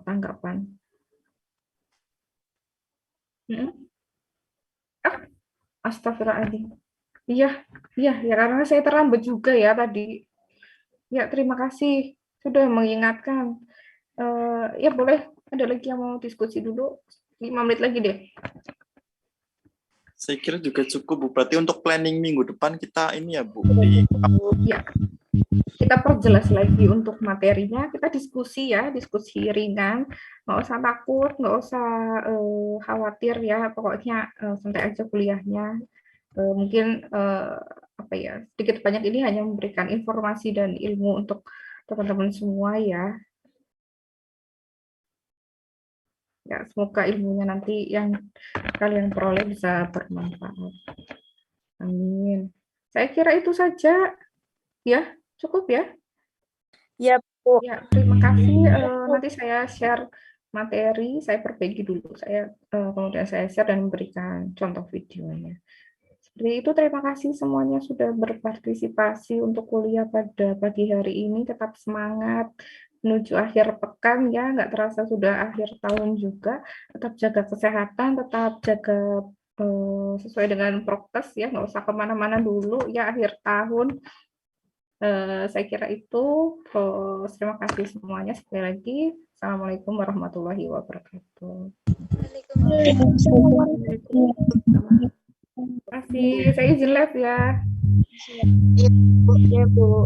Speaker 1: tanggapan. Astagfirullahaladzim. Iya, iya, ya karena saya terlambat juga ya tadi. Ya, terima kasih sudah mengingatkan. Ya boleh, ada lagi yang mau diskusi dulu? 5 menit lagi deh.
Speaker 3: Saya kira juga cukup, Bu. Berarti untuk planning minggu depan kita ini ya, Bu.
Speaker 1: Ya, kita perjelas lagi untuk materinya. Kita diskusi ya, diskusi ringan. Nggak usah takut, nggak usah khawatir ya. Pokoknya santai aja kuliahnya. Mungkin apa ya, sedikit banyak ini hanya memberikan informasi dan ilmu untuk teman-teman semua ya. Ya, semoga ilmunya nanti yang kalian peroleh bisa bermanfaat. Amin. Saya kira itu saja. Ya, cukup ya?
Speaker 2: Ya, Bu.
Speaker 1: Ya, terima kasih. Nanti saya share materi, saya perbaiki dulu. Kemudian saya share dan memberikan contoh videonya. Seperti itu, terima kasih semuanya sudah berpartisipasi untuk kuliah pada pagi hari ini. Tetap semangat menuju akhir pekan ya, nggak terasa sudah akhir tahun juga. Tetap jaga kesehatan, tetap jaga sesuai dengan prokes ya, nggak usah kemana-mana dulu ya akhir tahun. Saya kira itu. Terima kasih semuanya sekali lagi. Assalamualaikum warahmatullahi wabarakatuh. Terima kasih. Saya izin live ya.
Speaker 2: Ya, Bu.